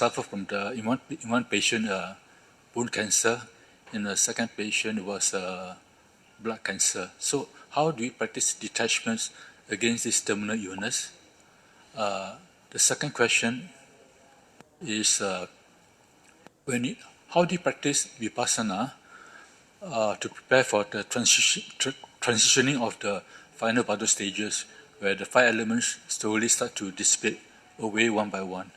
suffer from in one patient bone cancer, in the second patient it was blood cancer. So how do we practice detachments against this terminal illness? The second question is how do you practice vipassana to prepare for the transitioning of the final vital stages, where the five elements slowly start to dissipate away one by one?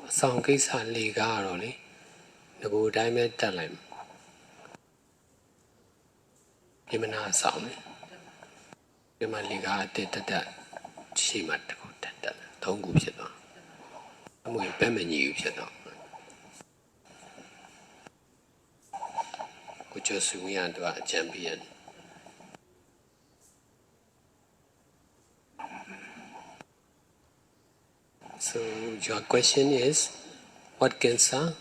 Song cái sản lì gà rồi đấy, nó cũng đại mấy tật lại, cái mình à song đấy, cái mà lì gà tết tết, chỉ mặt cũng tết, thông cũng biết đó, mỗi bên mình nhiều biết đó, cũng cho sự nghiệp đó champion. So your question is, what cancer?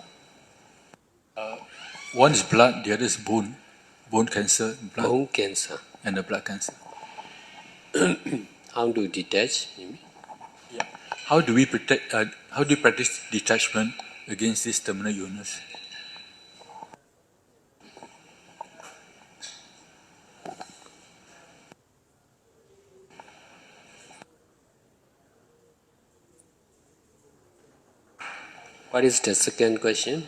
One is blood, the other is bone cancer, blood, Bone cancer. and the blood cancer. How to detach? Yeah. How do we how do you practice detachment against this terminal illness? What is the second question?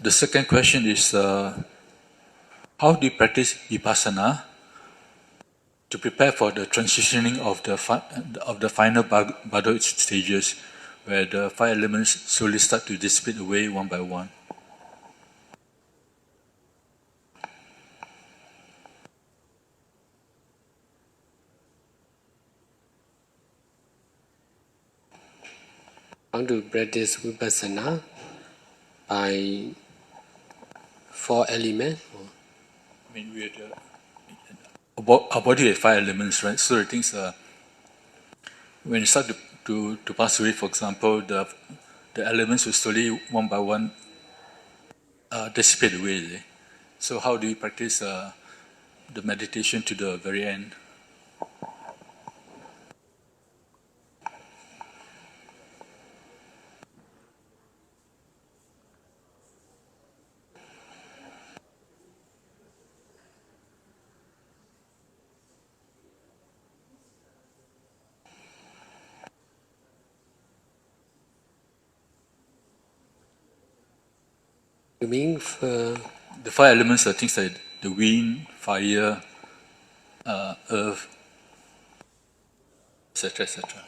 The second question is how do you practice vipassana to prepare for the transitioning of the final Bado stages, where the five elements slowly start to dissipate away one by one? How to practice vipassana by four elements? I mean, our body has five elements, right? So the things when you start to pass away, for example, the elements will slowly one by one dissipate away. So how do you practice the meditation to the very end? You mean the five elements are things like the wind, fire, earth, etc., etc.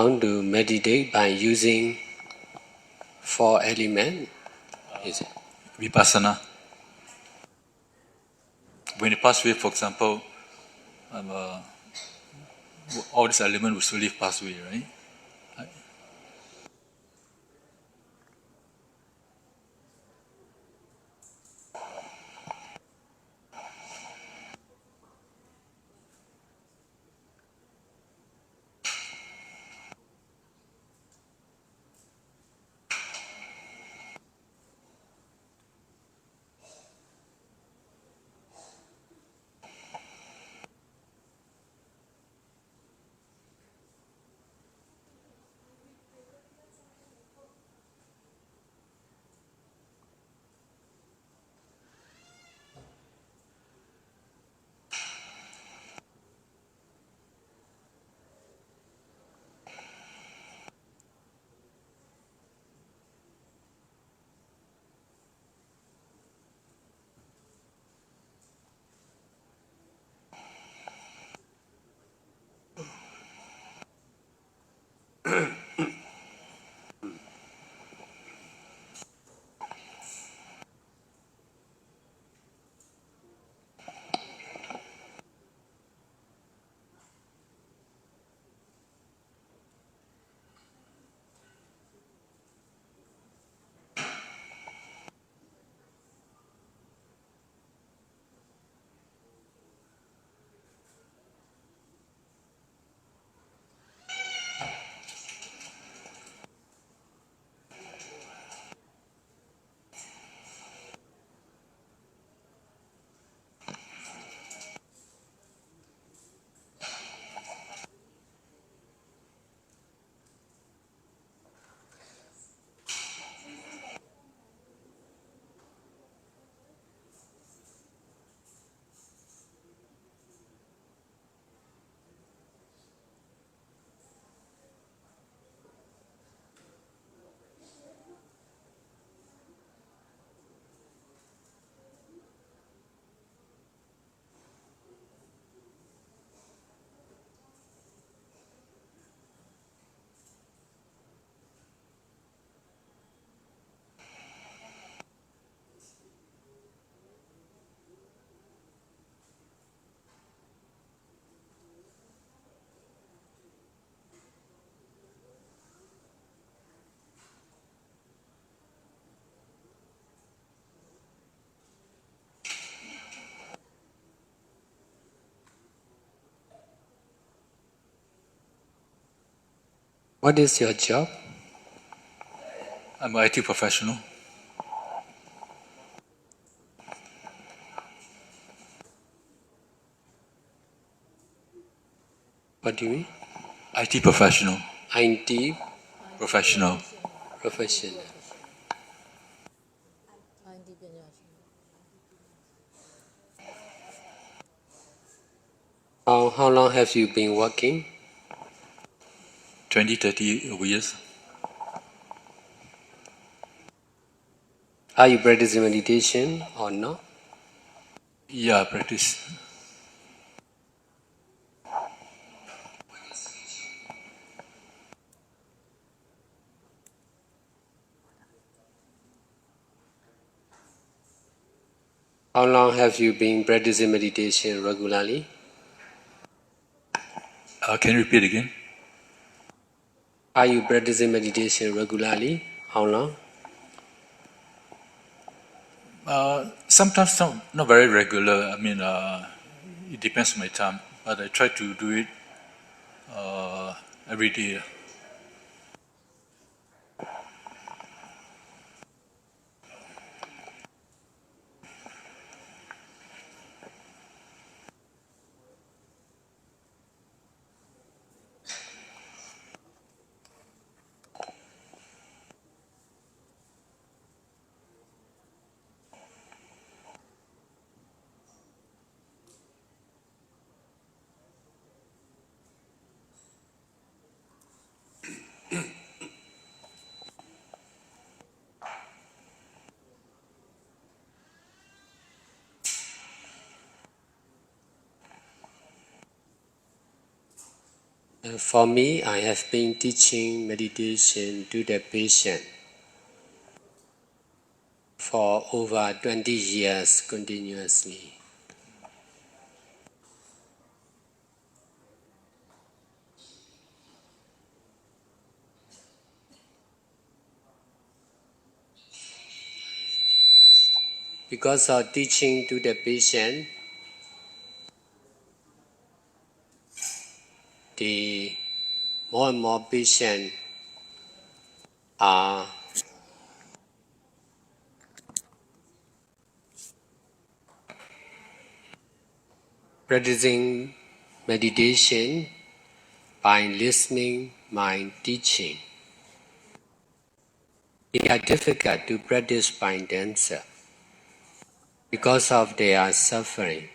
how to meditate by using four elements? Is it? Vipassana. When you pass away, for example, all these elements will slowly pass away, right? What is your job? I'm an IT professional. What do you mean? IT professional. IT Professional. professional. How long have you been working? 20, 30 years. Are you practicing meditation or not? Yeah, I practice. How long have you been practicing meditation regularly? Can you repeat again? Are you practicing meditation regularly? How long? Sometimes not very regular. I mean, it depends on my time, but I try to do it every day. For me, I have been teaching meditation to the patient for over 20 years continuously. Because of teaching to the patient, the more and more patients are practicing meditation by listening my teaching. They are difficult to practice by themselves because of their suffering.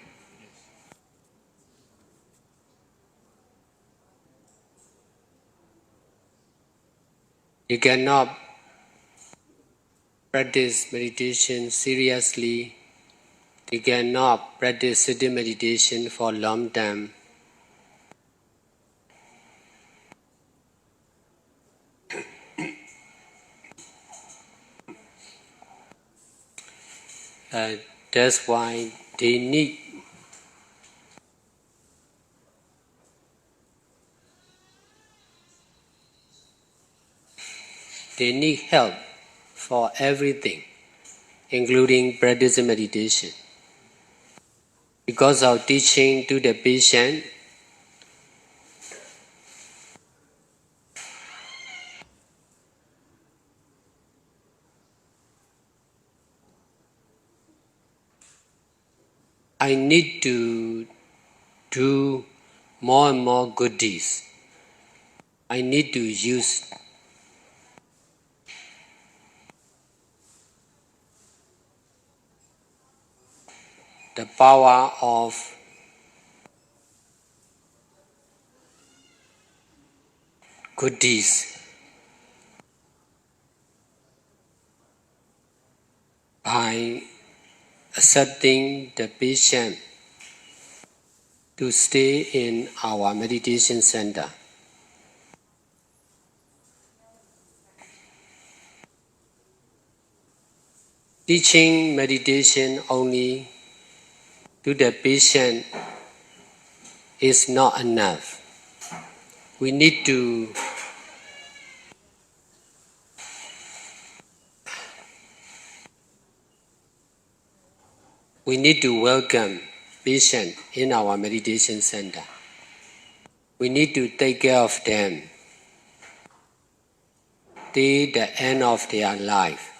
You cannot practice meditation seriously. You cannot practice sitting meditation for a long time. That's why they need help for everything, including practicing meditation. Because of teaching to the patient, I need to do more and more good deeds. I need to use the power of good deeds by accepting the patient to stay in our meditation center. Teaching meditation only to the patient is not enough. We need to welcome patient in our meditation center. We need to take care of them. till the end of their life.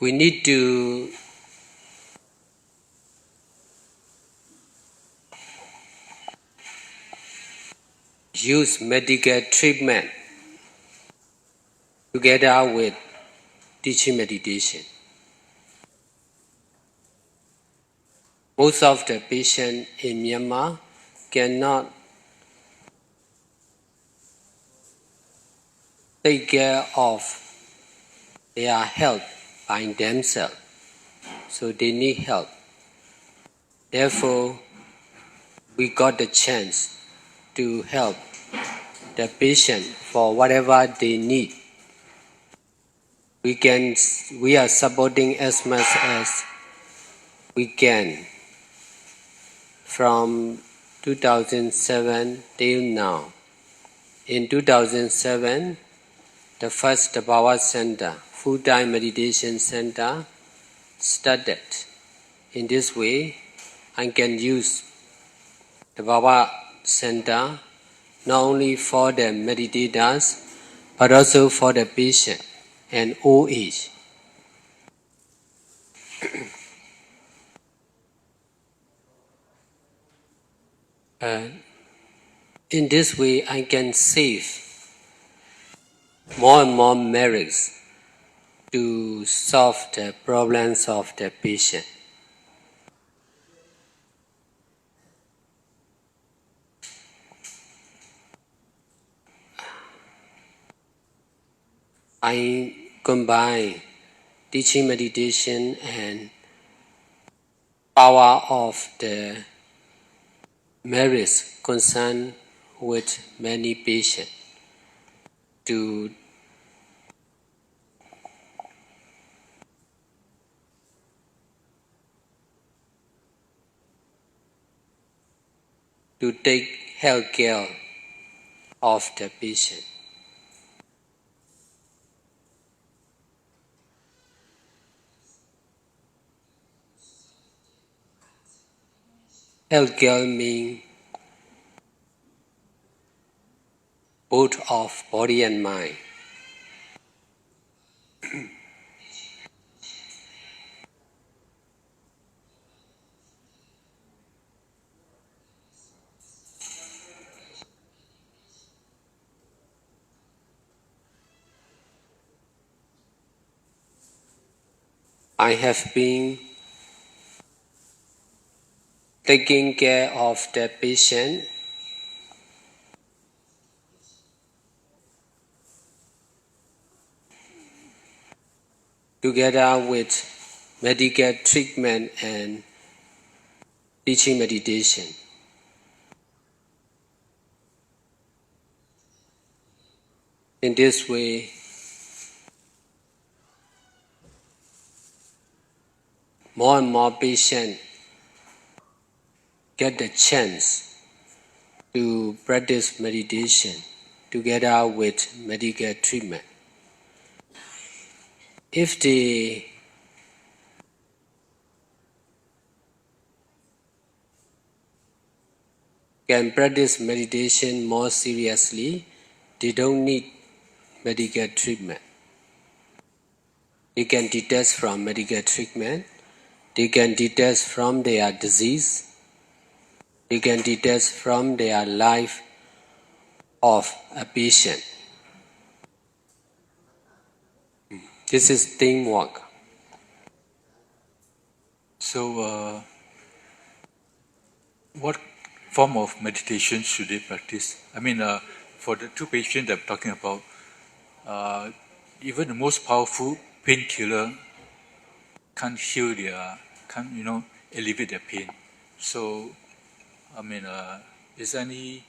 We need to use medical treatment together with teaching meditation. Most of the patients in Myanmar cannot take care of their health by themselves, so they need help. Therefore, we got the chance to help the patient for whatever they need. We are supporting as much as we can from 2007 till now. In 2007, the first Power Center, full-time meditation center, started. In this way, I can use the Power Center not only for the meditators, but also for the patient and old age. In this way, I can save more and more merits to solve the problems of the patient. I combine teaching meditation and power of the merits concerned with many patients to take health care of the patient. Health care means both of body and mind. I have been taking care of the patient together with medical treatment and teaching meditation. In this way, more and more patients get the chance to practice meditation together with medical treatment. If they can practice meditation more seriously, they don't need medical treatment. They can detach from medical treatment, they can detach from their disease, they can detach from their life of a patient. This is teamwork. So, what form of meditation should they practice? I mean, for the two patients I'm talking about, even the most powerful painkiller can't heal can't alleviate their pain. So, I mean, is there any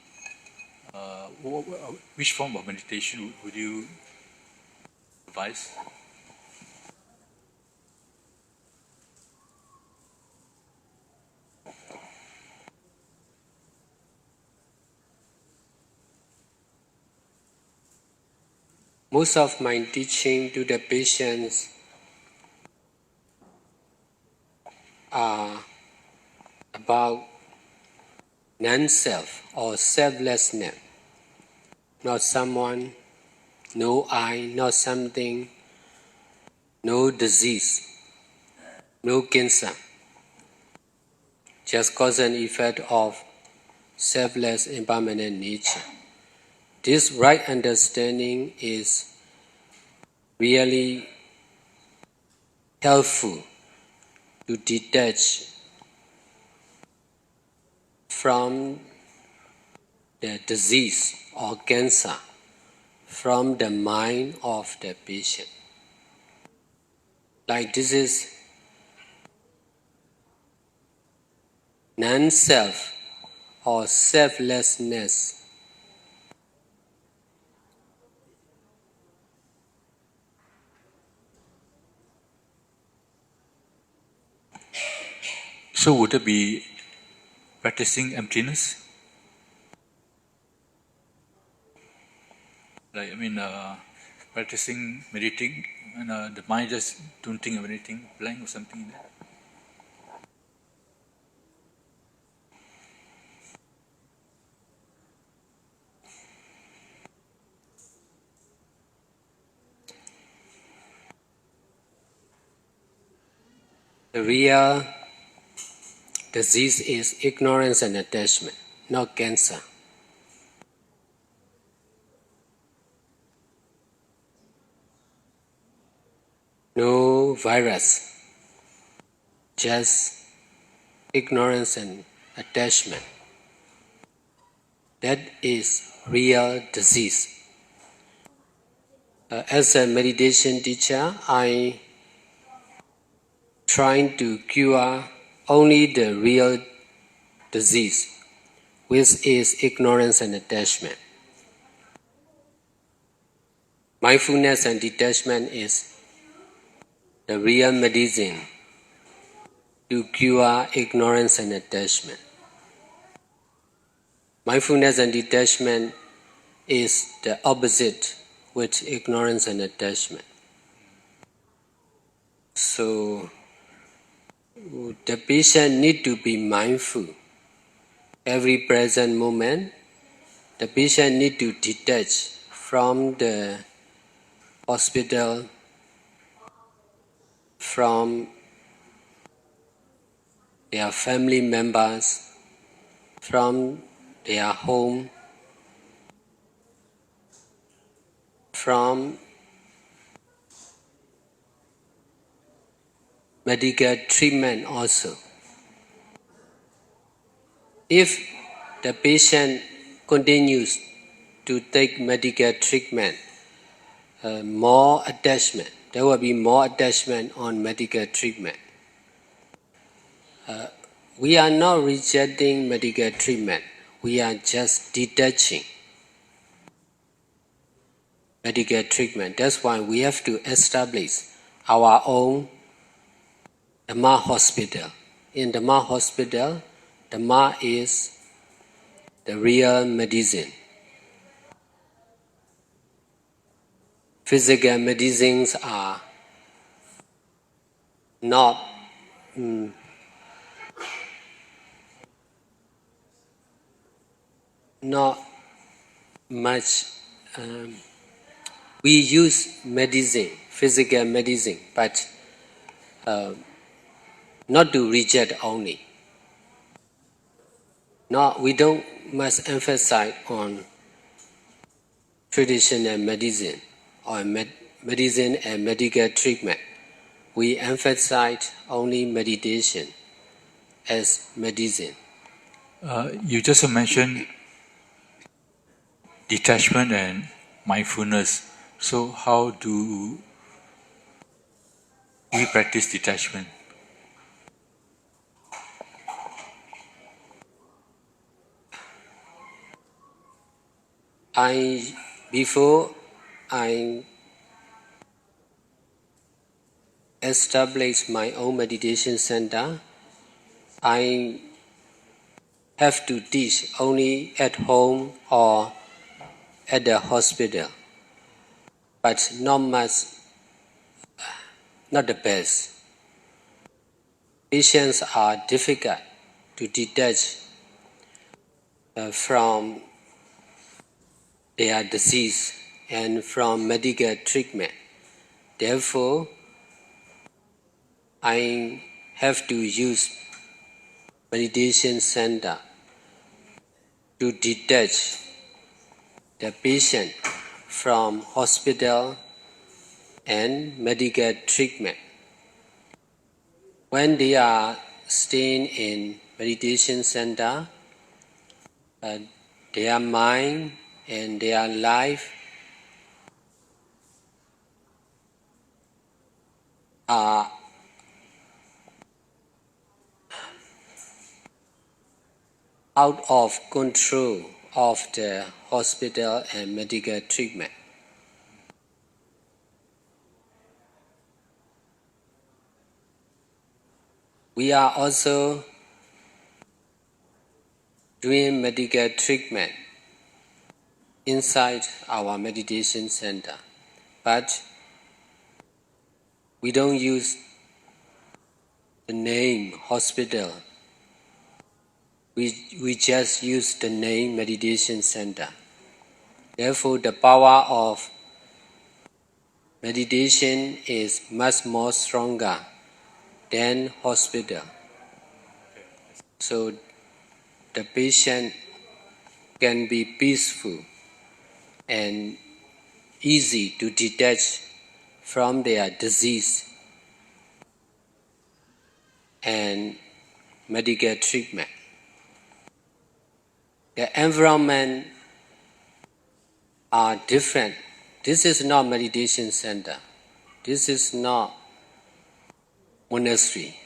which form of meditation would you advise? Most of my teaching to the patients are about non-self or selflessness. Not someone, no I, not something, no disease, no cancer. Just cause and effect of selfless impermanent nature. This right understanding is really helpful to detach from the disease or cancer from the mind of the patient. Like this is non-self or selflessness. So would it be practicing emptiness? Like, practicing meditating, and the mind just don't think of anything, blank or something like that. The real disease is ignorance and attachment, not cancer. No virus, just ignorance and attachment. That is real disease. As a meditation teacher, I trying to cure only the real disease, which is ignorance and attachment. Mindfulness and detachment is the real medicine to cure ignorance and attachment. Mindfulness and detachment is the opposite with ignorance and attachment. So the patient need to be mindful. Every present moment, the patient need to detach from the hospital, from their family members, from their home, from medical treatment also. If the patient continues to take medical treatment, more attachment, there will be more attachment on medical treatment. We are not rejecting medical treatment, we are just detaching medical treatment. That's why we have to establish our own Dhamma hospital. In Dhamma hospital, Dhamma is the real medicine. Physical medicines are not not much. We use medicine, physical medicine, but not to reject only. We don't must emphasize on traditional medicine or medicine and medical treatment. We emphasize only meditation as medicine. You just mentioned detachment and mindfulness. So how do we practice detachment? Before I established my own meditation center, I have to teach only at home or at the hospital, but not much, not the best. Patients are difficult to detach from their disease and from medical treatment. Therefore, I have to use meditation center to detach the patient from hospital and medical treatment. When they are staying in meditation center, their mind and their life are out of control of the hospital and medical treatment. We are also doing medical treatment inside our meditation center, but we don't use the name hospital. We just use the name meditation center. Therefore, the power of meditation is much more stronger than hospital. So the patient can be peaceful and easy to detach from their disease and medical treatment. The environment are different. This is not meditation center. This is not monastery.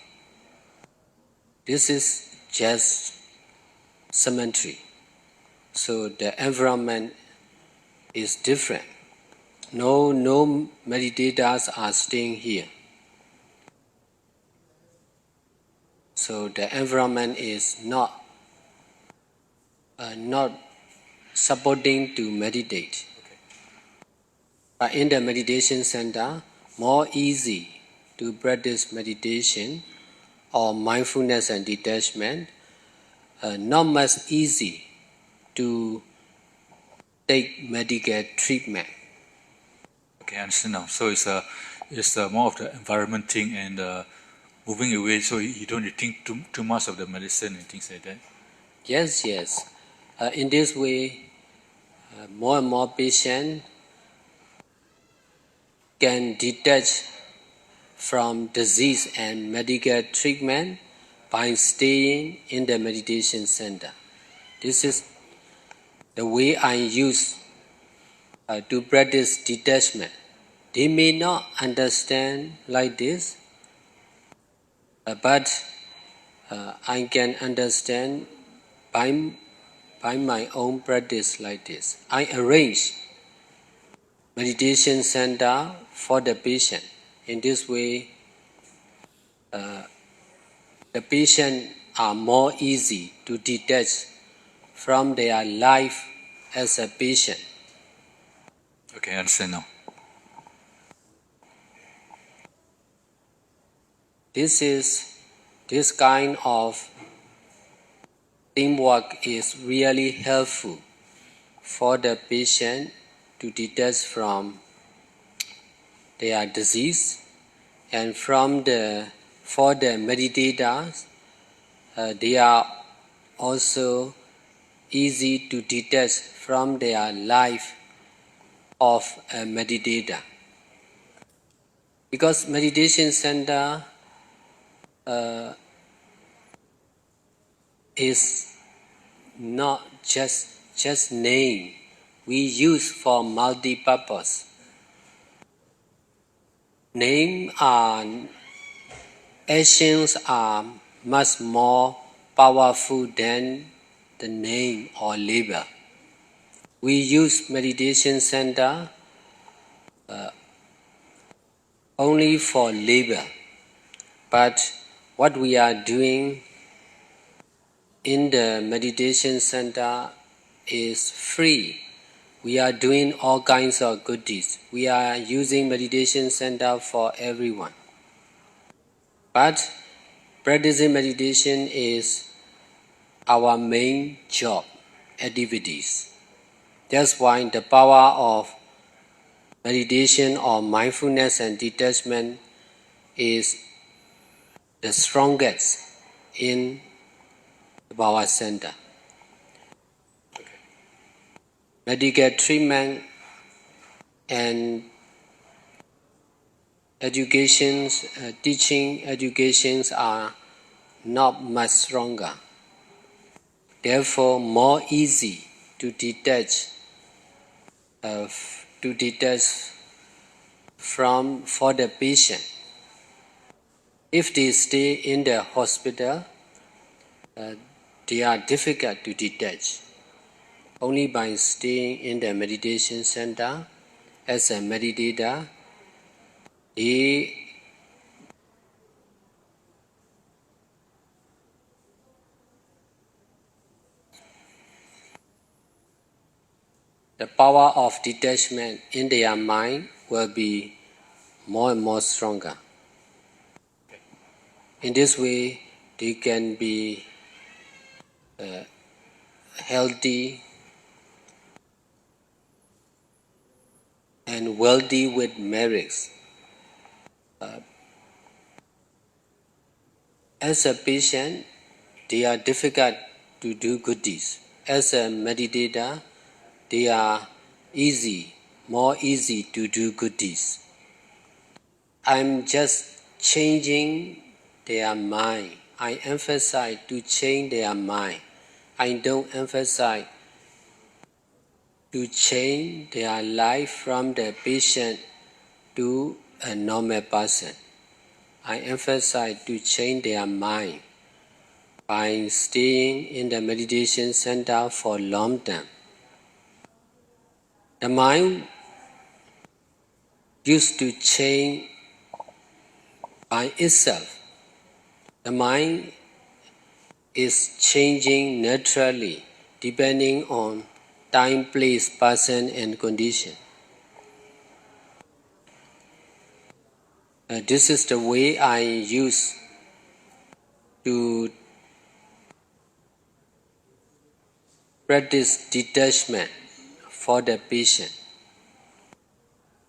This is just cemetery. So the environment is different. No meditators are staying here. So the environment is not supporting to meditate. But in the meditation center, more easy to practice meditation or mindfulness and detachment, not much easy to take medical treatment. Okay, I understand now. So it's more of the environment thing and moving away, so you don't think too much of the medicine and things like that. Yes. In this way, more and more patients can detach from disease and medical treatment by staying in the meditation center. This is the way I use to practice detachment. They may not understand like this, but I can understand by my own practice like this. I arrange meditation center for the patient. In this way, the patient are more easy to detach from their life as a patient. Okay, I understand now. This kind of teamwork is really helpful for the patient to detach from their disease, and for the meditators, they are also easy to detach from their life of a meditator. Because meditation center is not just name we use for multi-purpose. Actions are much more powerful than the name or label. We use meditation center only for labor, but what we are doing in the meditation center is free. We are doing all kinds of good deeds. We are using meditation center for everyone. But practicing meditation is our main job activities. That's why the power of meditation or mindfulness and detachment is the strongest in the power center. Medical treatment and educations, teaching educations are not much stronger. Therefore, more easy to detach from for the patient. If they stay in the hospital, they are difficult to detach. Only by staying in the meditation center as a meditator, the power of detachment in their mind will be more and more stronger. In this way, they can be healthy and wealthy with merits. As a patient, they are difficult to do good deeds. As a meditator, they are more easy to do good deeds. I'm just changing their mind. I emphasize to change their mind. I don't emphasize to change their life from the patient to a normal person. I emphasize to change their mind by staying in the meditation center for long term. The mind used to change by itself. The mind is changing naturally depending on time, place, person and condition. This is the way I use to practice detachment for the patient.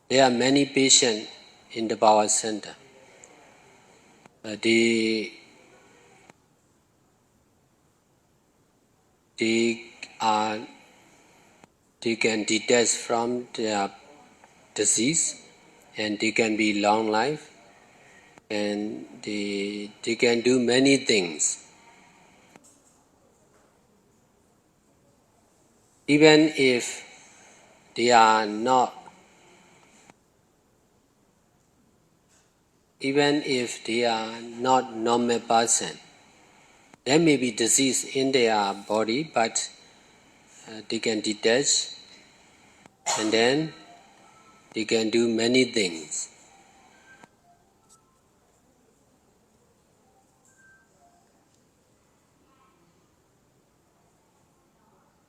There are many patients in the power center. They can detach from their disease and they can be long life and they can do many things. Even if they are not normal person, there may be disease in their body, but they can detach and then they can do many things.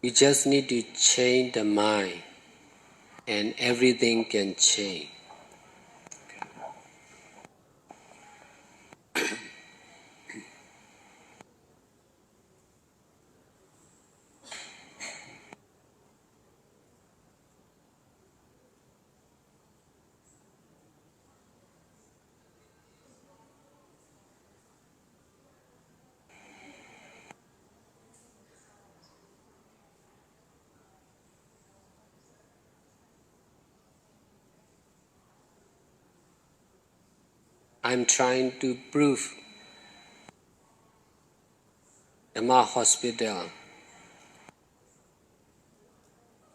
We just need to change the mind and everything can change. I'm trying to prove Dhamma hospital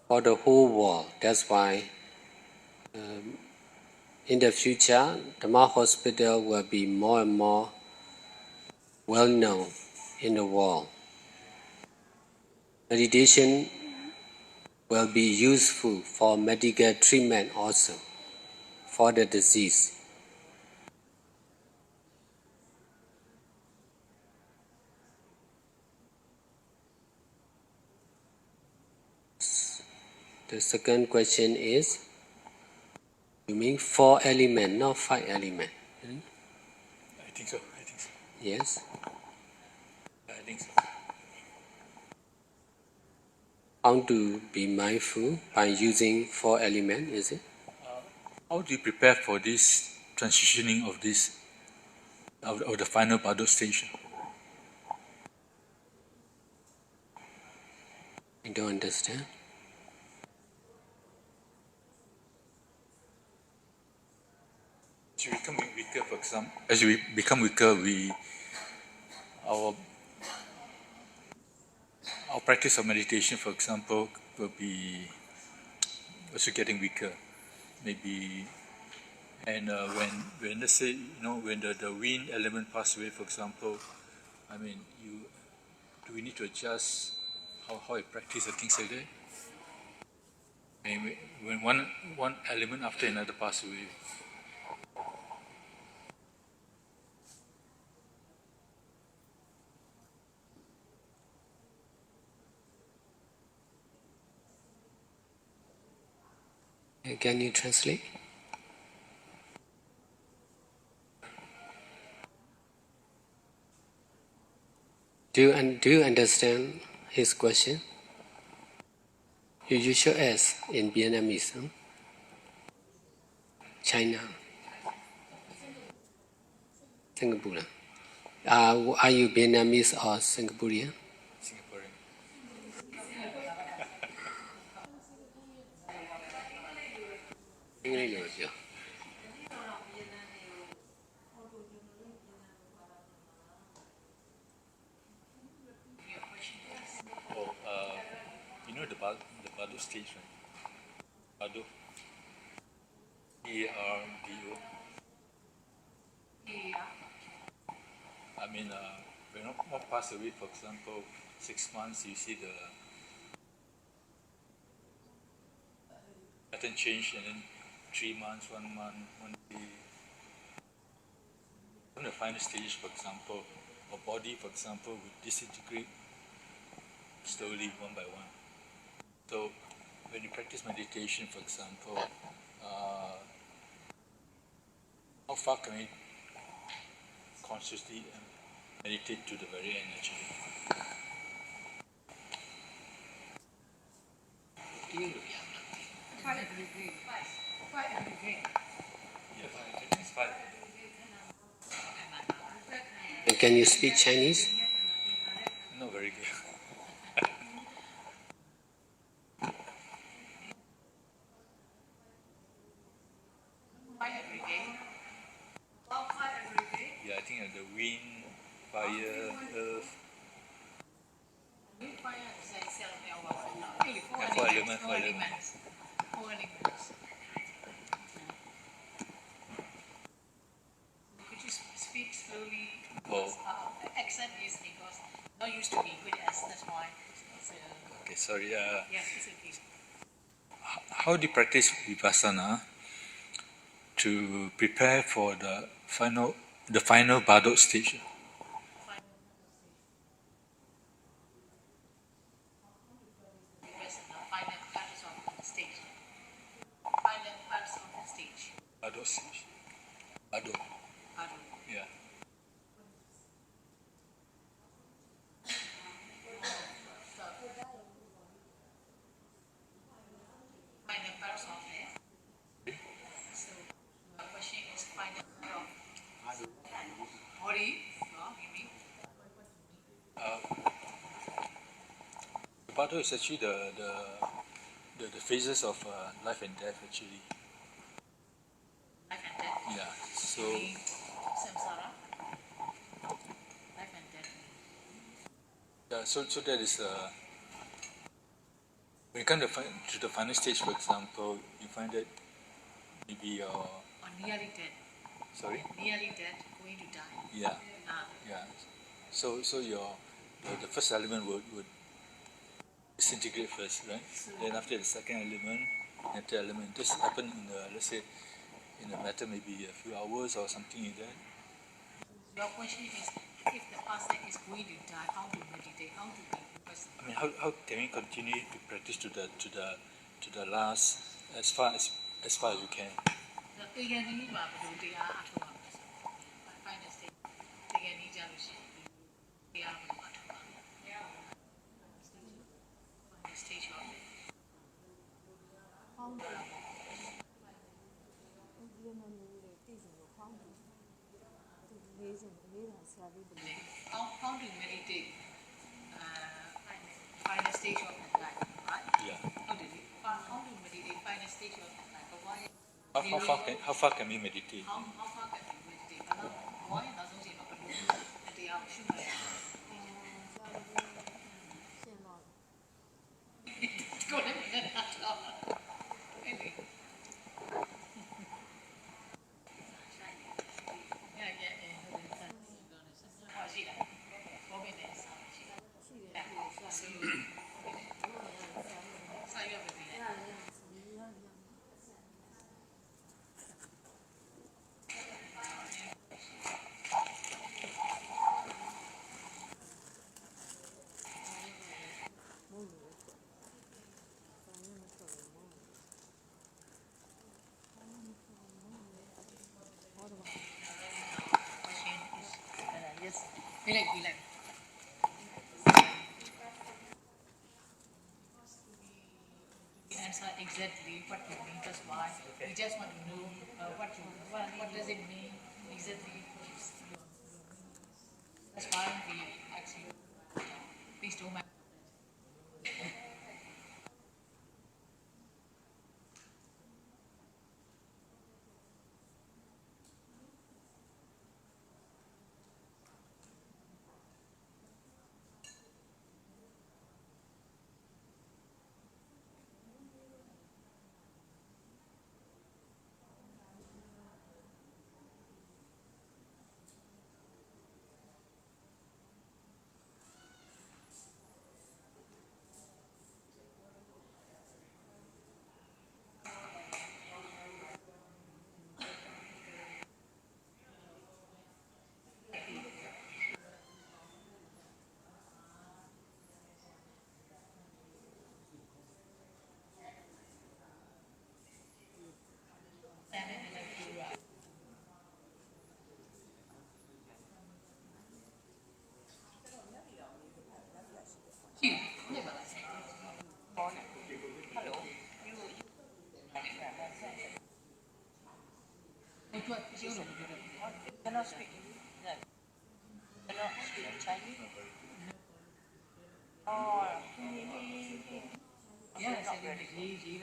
for the whole world. That's why in the future, Dhamma hospital will be more and more well known in the world. Meditation will be useful for medical treatment also for the disease. The second question is, you mean 4 elements, not 5 elements? I think so. Yes. I think so. How to be mindful by using 4 elements, is it? How do you prepare for this transitioning of the final Bado stage? I don't understand. As we become weaker, for example, as we become weaker, our practice of meditation, for example, will be also getting weaker. Maybe, and when let's say when the wind element pass away, for example, I mean, do we need to adjust how I practice and things like that? And when one element after another pass away. Can you translate? Do you understand his question? You should ask in Vietnamese, huh? China, Singapore. Are you Vietnamese or Singaporean? Singaporean. English rồi. Oh, the Bado stage, right? Bado. BARDO. I mean, when one pass away, for example, 6 months, you see the pattern change, and then 3 months, 1 month, 1 day. On the final stage, for example, a body, for example, will disintegrate slowly, one by one. So, when you practice meditation, for example, how far can we consciously meditate to the very end, actually? Yes, I think it's 5. And can you speak Chinese? Not very good. Yeah, I think the wind, fire, earth, and 4 elements. Could you speak slowly? Oh, Accent is because not used to be with us. That's why. So, okay, sorry. yes, it's okay. How do you practice vipassana to prepare for the final Bado stage? Because the final parts of the stage. Final parts of the stage. Bado stage. Bado. Pardon. Yeah. Final parts of it. So, my question is final part of body. No, you mean? Bado is actually the phases of life and death, actually. Life and death. Yeah. So, You mean samsara? Life and death. yeah, so that is when you come to the final stage, for example, you find that maybe your Or nearly dead. sorry. Nearly dead, going to die. Yeah. Ah, Yeah. So your the first element would disintegrate first, right? Then after the second element, and third element, this happen in let's say in a matter maybe a few hours or something like that. your question is, if the person is going to die, how to meditate, how to be focused? I mean, how can we continue to practice to the last as far as we can? တကယ်နည်းမှာဘယ်လိုတရားအထောက်အမှာလဲဆိုတော့ final stage တကယ်နည်းကြလို့ရှိရင်တရားဘယ်လိုအထောက်အမှာလဲ final stage ရော how to meditate final stage of life, right? Yeah. How to meditate final stage of life? But why? How far can we meditate? How far can we meditate? Why not so much about the outcome? Go ahead. Maybe. Yes. Relax. Answer exactly what you mean. That's why we just want to know what does it mean exactly. That's why we actually please don't mind. Cannot speak. No. Cannot speak Chinese. Oh, Yeah, not very good.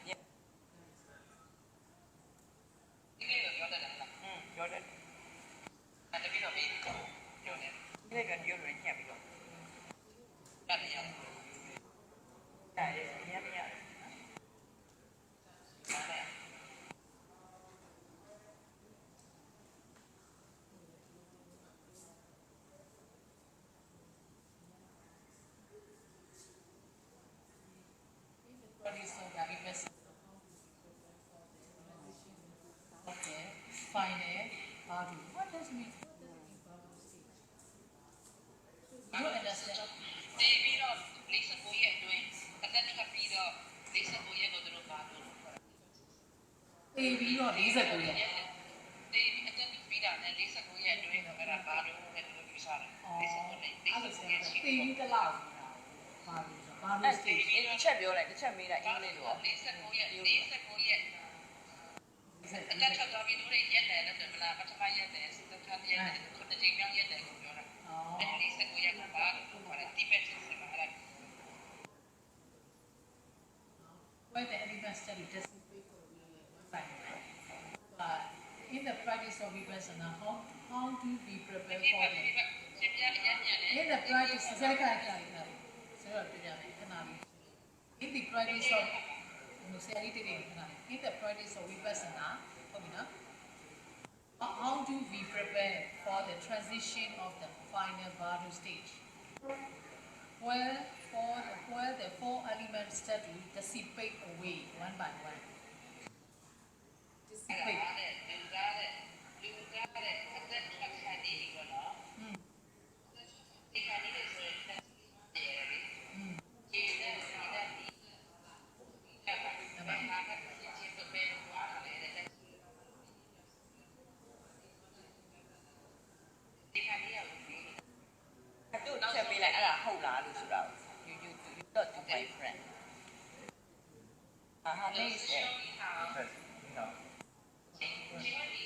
Yeah. Vô đây. Cái gần vô rồi nhà bị rồi. Này, nhà bị rồi. Okay, fine. What does it mean? You don't understand. Baby, you are laser go yet. Baby, the loud. Cáiချက်ပြောလိုက်တစ်ချက်မေးလိုက်အင်္ဂလိပ်လို Exactly. တက်ထွက်သွားပြီးတို့တွေရက်တယ်လို့မလားပထမရက်တယ်စစ်တပ်ထားရက်တယ်ခုတစ်ချိန်မြောက်ရက်တယ်ကိုပြောတာအဲ့ဒီ49ရက်ကပါလို့ခေါ်တယ်တိဘက်စစ်စစ်မှာအဲ့ဒါ Why the animal study doesn't pay for fine. But in the practice of vipassana, how do we prepare for it? In the practice, in the practice of in the practice of vipassana, how do we prepare for the transition of the final Bardo stage? Where the four elements study dissipate away one by one. Dissipate. You got to my friend. How do you say? 你好。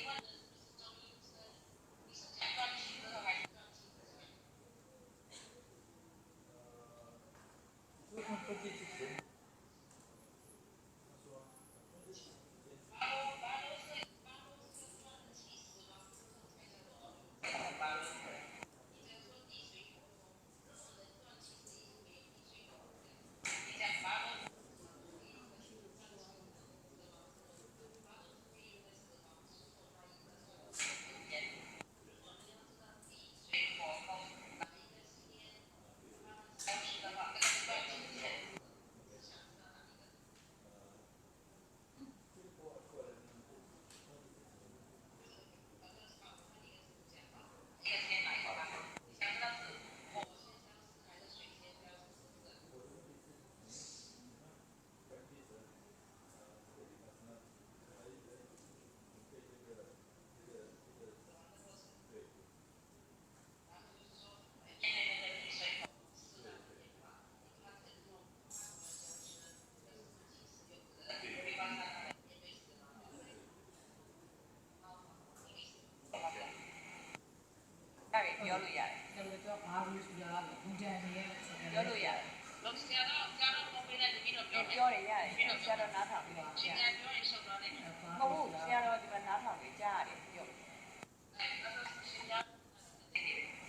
ပြောလို့ရတယ် တယ်တော့ဘာလို့ဆိုတာလဲဘုဒ္ဓရဲ့စကား ပြောလို့ရတယ်လို့ဆရာတော်ပုံပေးလိုက်ပြီးတော့ပြောတယ်ရတယ်ပြီးတော့ဆရာတော်နားထောင်ပြီးတော့ဆရာပြောရင်ရှုပ်သွားတယ်မဟုတ်ဘူးဆရာတော်ဒီမှာနားထောင်ပြီးကြားရတယ်ပြော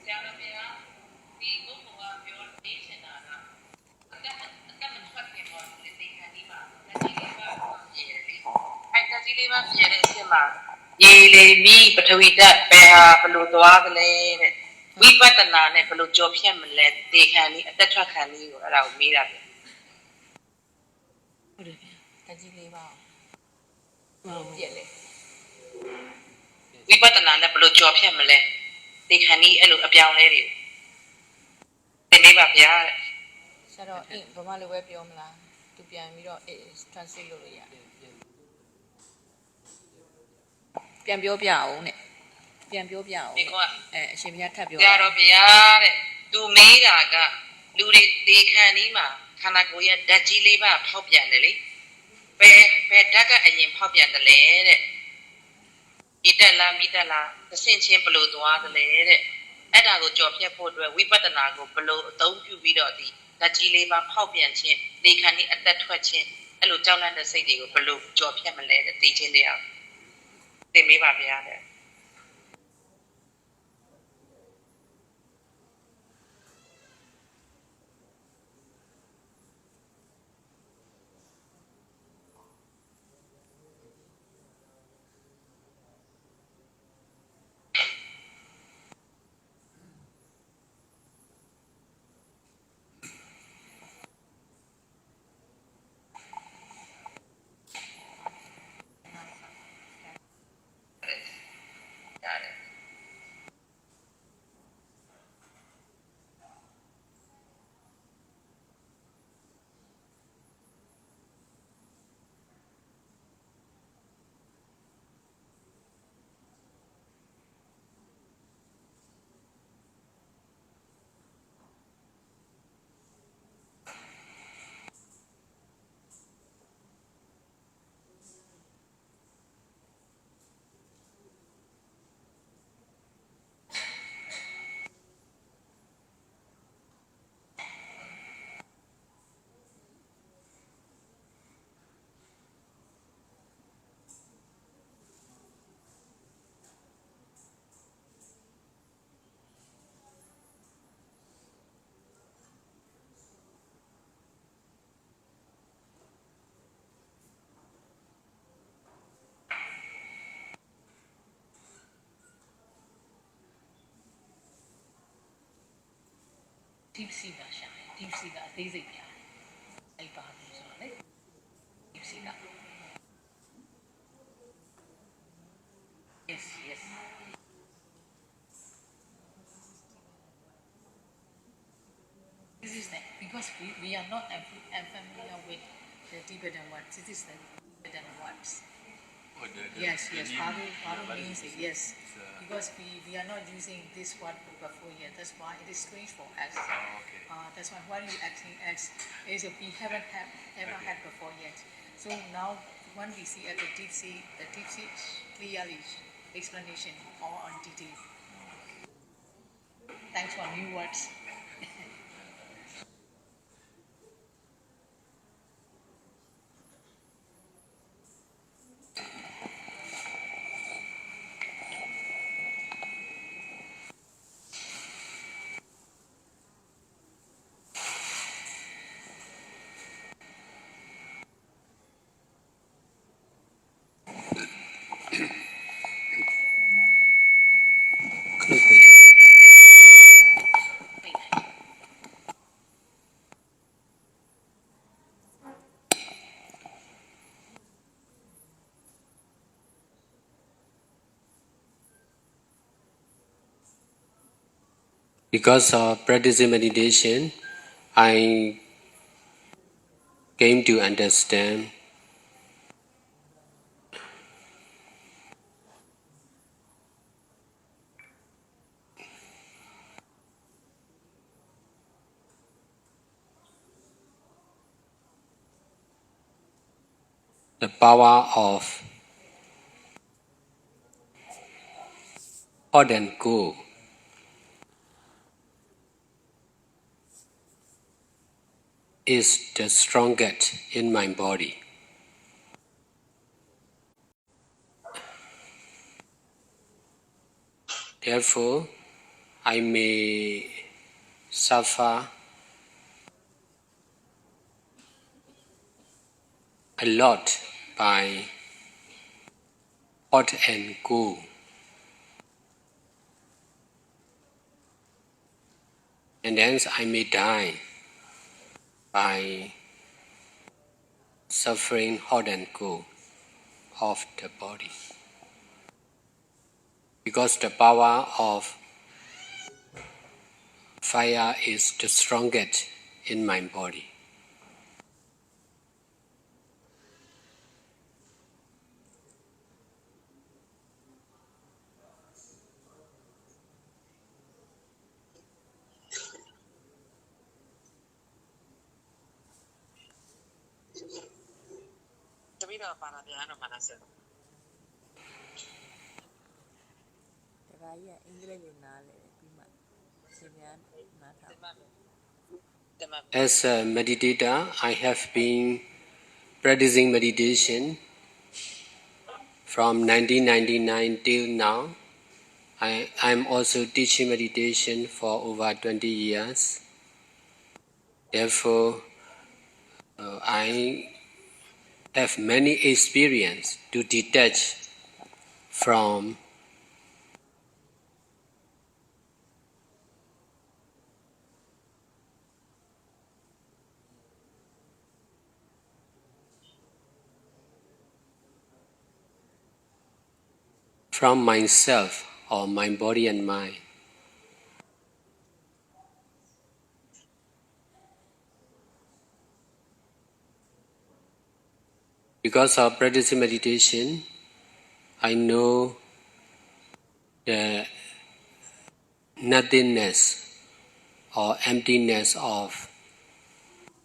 ဆရာတော်ပြောဒီဘုံကပြောနေချင်တာကအကမထွက်ခင်တော့ဒီသင်္ခါနီးမှာလက်ကြီးလေးပါပြည့်တယ်လေအဲတက်ကြီးလေးပါပြည့်တဲ့အစ်မှာရေလေမိပထဝီဓာတ်ဘယ်ဟာဘလို့သွားကလေးတဲ့ဝိပဿနာနဲ့ဘလို့ကြော်ဖြတ်မလဲတေခဏီအသက်ထွက်ခံနည်းကိုအဲ့ဒါကိုမေးတာပဲဟုတ်တယ်ဗျတက်ကြီးလေးပါဟုတ်ပြည့်လေဝိပဿနာနဲ့ဘလို့ကြော်ဖြတ်မလဲတေခဏီအဲ့လိုအပြောင်းလဲတွေသင်လေးပါဗျာတဲ့ဆရာတော်ဗမာလိုပဲပြောမလားသူပြန်ပြီးတော့ translate လုပ်လို့ရတယ်ပြန်ပြောပြအောင်နဲ့ပြန်ပြောပြအောင်ဒီကအရှင်ဘုရားထပ်ပြောဆရာတော်ဘုရားတဲ့သူမေးတာကလူတွေတေခံနီးမှာခန္ဓာကိုယ်ရဲ့ဓာတ်ကြီးလေးပါဖောက်ပြန်တယ်လေဘယ်ဓာတ်ကအရင်ဖောက်ပြန်တယ်လဲတဲ့ဤတက်လားမိတက်လားသဆင့်ချင်းဘလို့သွားတယ်လဲတဲ့အဲ့ဒါကိုကြော်ဖြတ်ဖို့အတွက်ဝိပဿနာကိုဘလို့အသုံးပြုပြီးတော့ဒီဓာတ်ကြီးလေးပါဖောက်ပြန်ခြင်းတေခံနီးအသက်ထွက်ခြင်းအဲ့လိုကြောက်လန့်တဲ့စိတ်တွေကိုဘလို့ကြော်ဖြတ်မလဲတဲ့သိချင်းတရားသင်မေးပါဗျာတဲ့deep sea ကရှာတယ် deep sea ကအသေးစိတ်ပြအဲ့ပါလို့ဆိုတော့လေ deep sea က yes yes this is that because we are not familiar with the Tibetan words this is the Tibetan words yes Paru means it, yes because we are not using this word before yet that's why it is strange for us that's why what you actually ask is if we haven't ever had before yet so now when we see at the deep sea clearly explanation all on detail thanks for new words Because of practicing meditation, I came to understand the power of hot and cold is the strongest in my body. Therefore, I may suffer a lot by hot and cold. And hence I may die by suffering hot and cold of the body. Because the power of fire is the strongest in my body. As a meditator, I have been practicing meditation from 1999 till now. I'm also teaching meditation for over 20 years. Therefore, I have many experience to detach from myself or my body and mind. Because of practicing meditation, I know the nothingness or emptiness of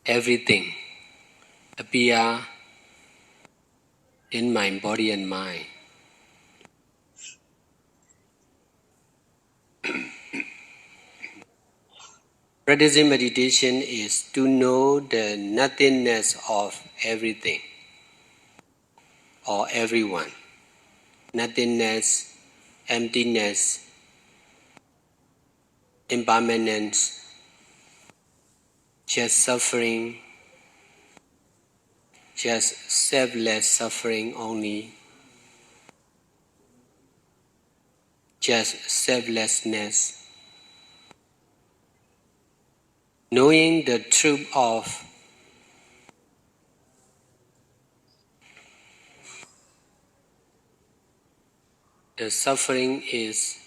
everything appear in my body and mind. Practicing meditation is to know the nothingness of everything or everyone. Nothingness, emptiness, impermanence, just suffering, just selfless suffering only, just selflessness. Knowing the truth of the suffering is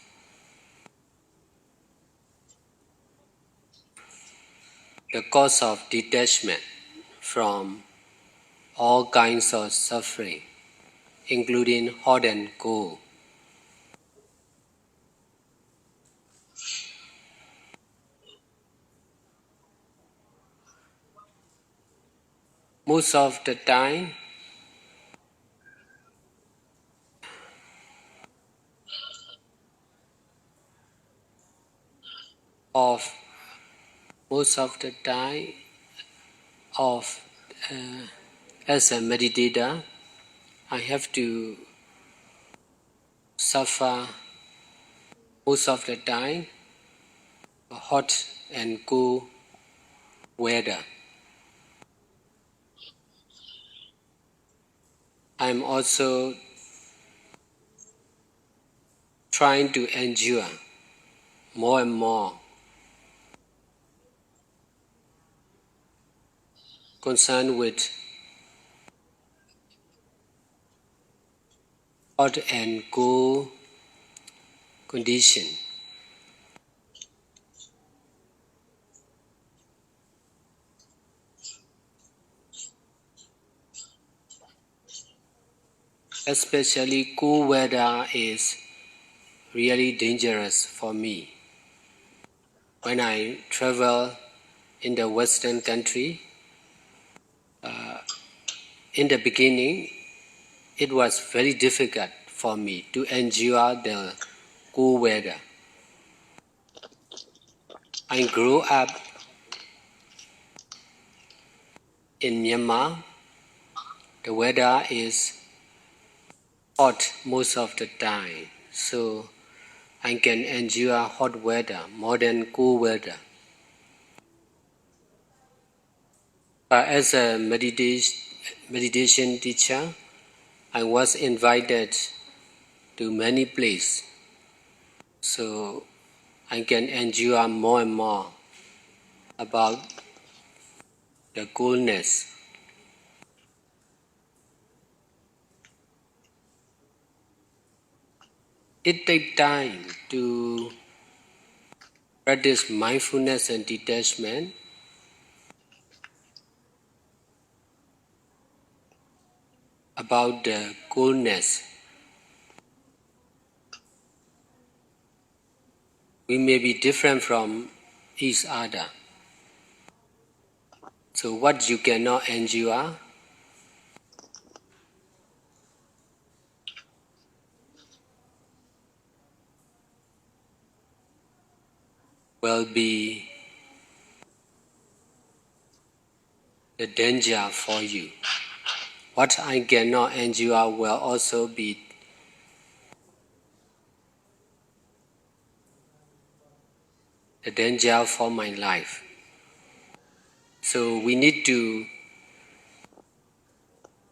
the cause of detachment from all kinds of suffering, including hot and cold. Most of the time, of as a meditator, I have to suffer most of the time hot and cold weather. I'm also trying to endure more and more concerned with hot and cold condition. Especially cool weather is really dangerous for me. When I travel in the Western country, in the beginning, it was very difficult for me to endure the cool weather. I grew up in Myanmar, the weather is hot most of the time, so I can endure hot weather more than cool weather. But as a meditation teacher, I was invited to many places, so I can endure more and more about the coolness. It takes time to practice mindfulness and detachment. About the coolness, we may be different from each other. So what you cannot endure will be the danger for you. What I cannot endure will also be the danger for my life. So we need to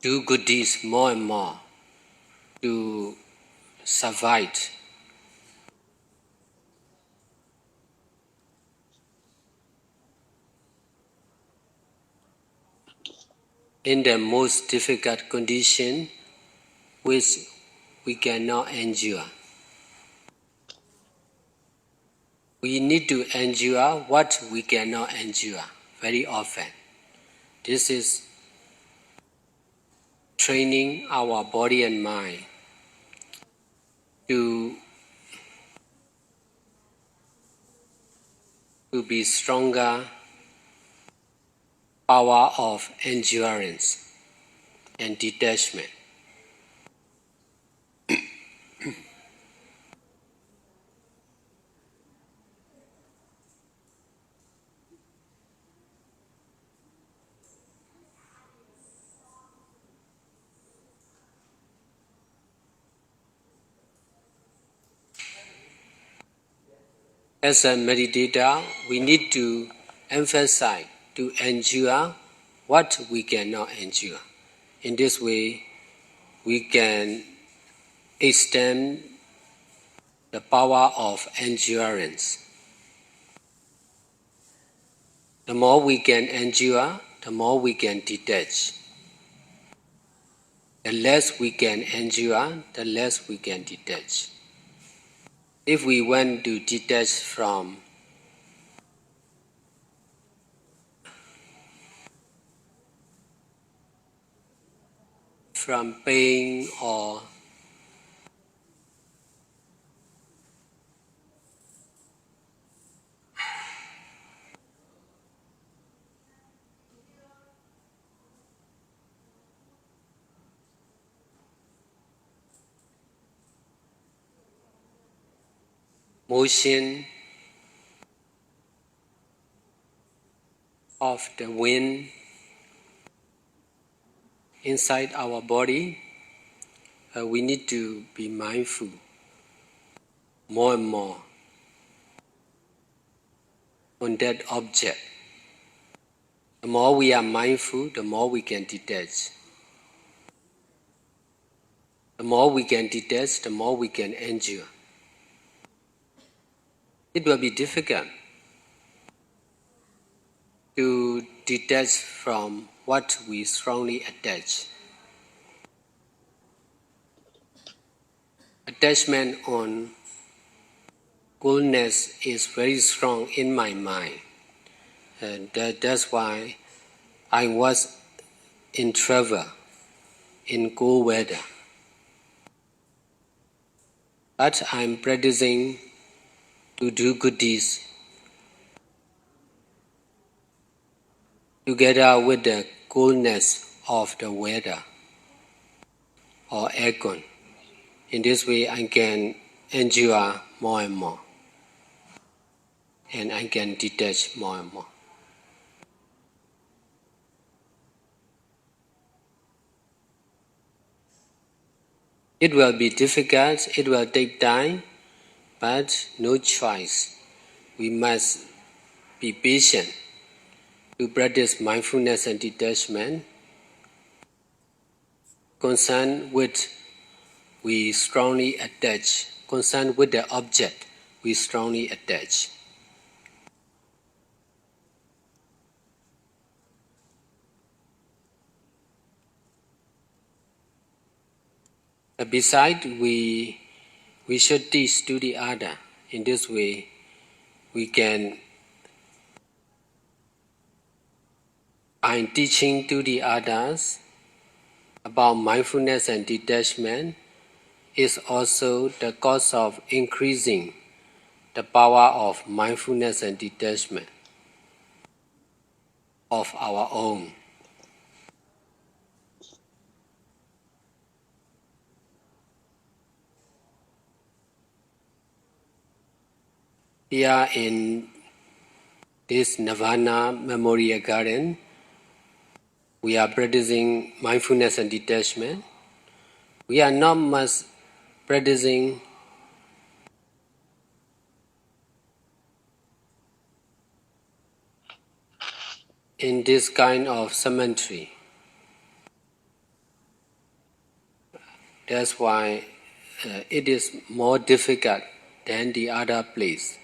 do good deeds more and more to survive. In the most difficult condition which we cannot endure. We need to endure what we cannot endure very often. This is training our body and mind to be stronger power of endurance and detachment. As a meditator, we need to emphasize to endure what we cannot endure. In this way, we can extend the power of endurance. The more we can endure, the more we can detach. The less we can endure, the less we can detach. If we want to detach from pain or motion of the wind inside our body, we need to be mindful more and more on that object. The more we are mindful, the more we can detach. The more we can detach, the more we can endure. It will be difficult to detach from what we strongly attach. Attachment on coolness is very strong in my mind. And that's why I was in travel in cold weather. But I'm practicing to do good deeds together with the coolness of the weather or aircon. In this way, I can endure more and more, and I can detach more and more. It will be difficult, it will take time, but no choice. We must be patient to practice mindfulness and detachment. Concern with we strongly attach. Concern with the object we strongly attach. Besides, we should teach to the other. In this way, we can, I'm teaching to the others about mindfulness and detachment is also the cause of increasing the power of mindfulness and detachment of our own. Here in this Nirvana Memorial Garden, we are practicing mindfulness and detachment. We are not much practicing in this kind of cemetery. That's why it is more difficult than the other place.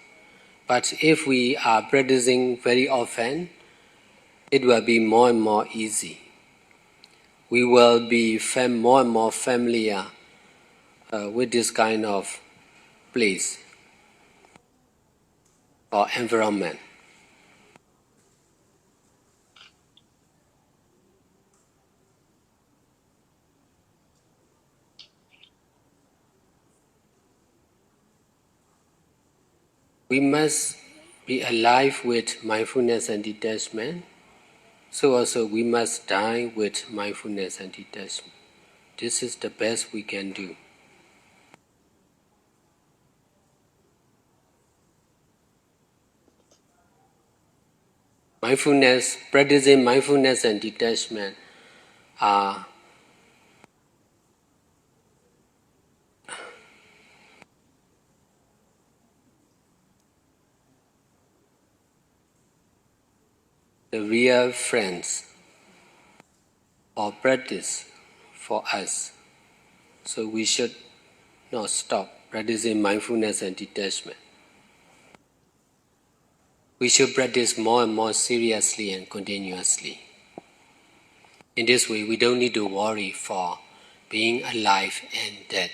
But if we are practicing very often, it will be more and more easy. We will be more and more familiar with this kind of place or environment. We must be alive with mindfulness and detachment. So also we must die with mindfulness and detachment. This is the best we can do. Practicing mindfulness and detachment are the real friends or practice for us. So we should not stop practicing mindfulness and detachment. We should practice more and more seriously and continuously. In this way, we don't need to worry for being alive and dead.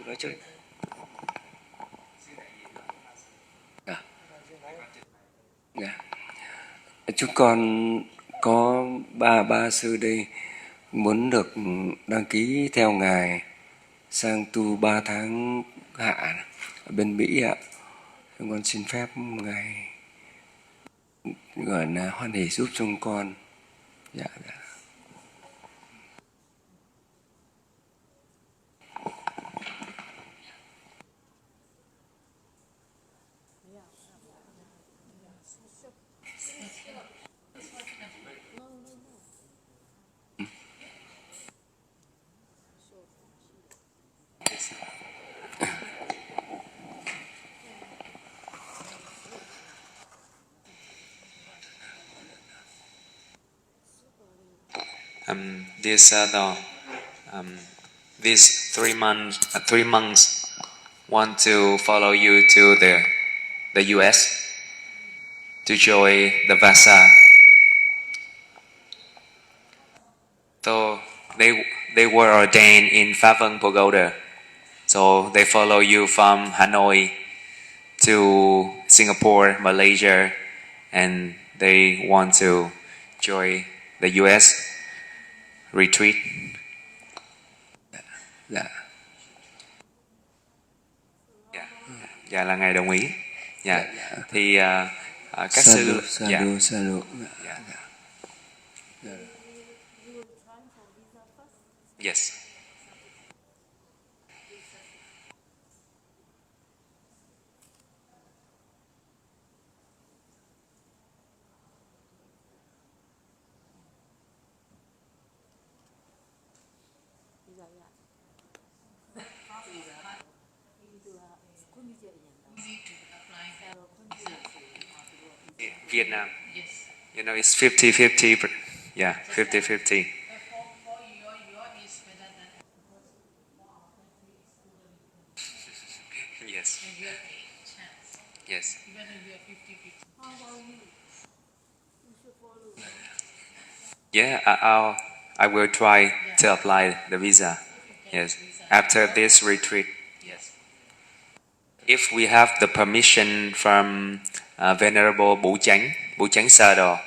nói chơi. Dạ. Chúng con có ba sư đây muốn được đăng ký theo ngài sang tu 3 tháng hạ ở bên Mỹ ạ. Chúng con xin phép ngài gọi là hoan hỷ giúp chúng con. Dạ. This these 3 months want to follow you to the U.S. to join the Vasa. So they were ordained in Pháp Vân Pagoda. So they follow you from Hanoi to Singapore, Malaysia, and they want to join the U.S. retreat. Dạ. Dạ là ngài đồng ý. Dạ. Thì các sư sư dạ. Yes. Vietnam. Yes. You know, it's 50-50. Yeah, 50-50. For your is better than Yes. and you have a chance. Yes. Even if you are 50-50. How about you? You should follow. Yeah, I will try to apply the visa. Yes. After this retreat. Yes. If we have the permission from Venerable Bủ Chánh Sa,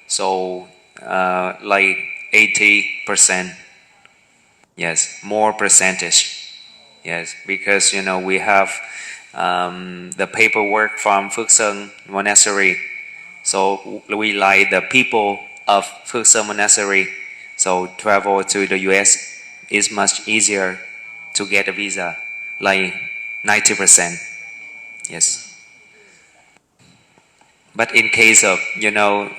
so like 80%. Yes, more percentage. Yes, because you know we have the paperwork from Phước Sơn Monastery. So we like the people of Phước Sơn Monastery. So travel to the US is much easier to get a visa, like 90%. Yes. But in case of, you know,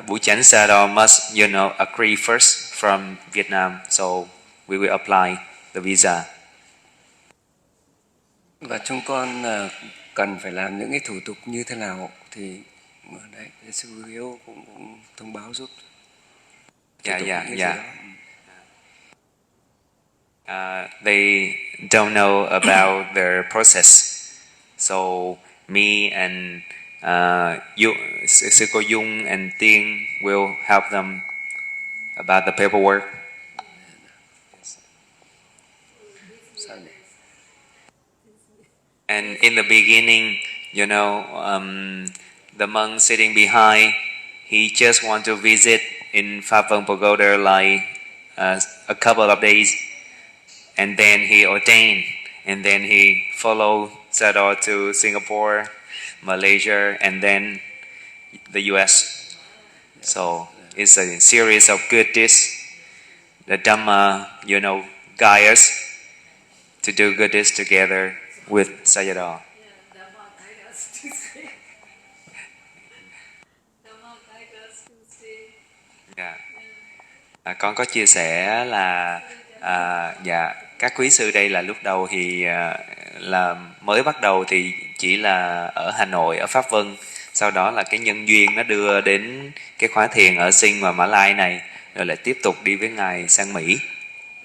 Bủ Chánh Sa must, you know, agree first from Vietnam. So we will apply the visa. Và chúng con cần phải làm những cái thủ tục như thế nào thì đấy, sư Hiếu cũng thông báo giúp. Yeah. They don't know about their process. So me and Sư Cô Dung and Tiên will help them about the paperwork. And in the beginning, you know, the monk sitting behind, he just want to visit in Pháp Vân Pagoda like a couple of days, and then he ordained, and then he followed Sador to Singapore, Malaysia, and then the US. So it's a series of good deeds. The Dhamma, you know, guide us to do good deeds together with Sayadaw. Yeah. Con có chia sẻ là dạ các quý sư đây là lúc đầu thì là mới bắt đầu thì chỉ là ở Hà Nội, ở Pháp Vân, sau đó là cái nhân duyên nó đưa đến cái khóa thiền ở Sing và Mã Lai này, rồi lại tiếp tục đi với ngài sang Mỹ.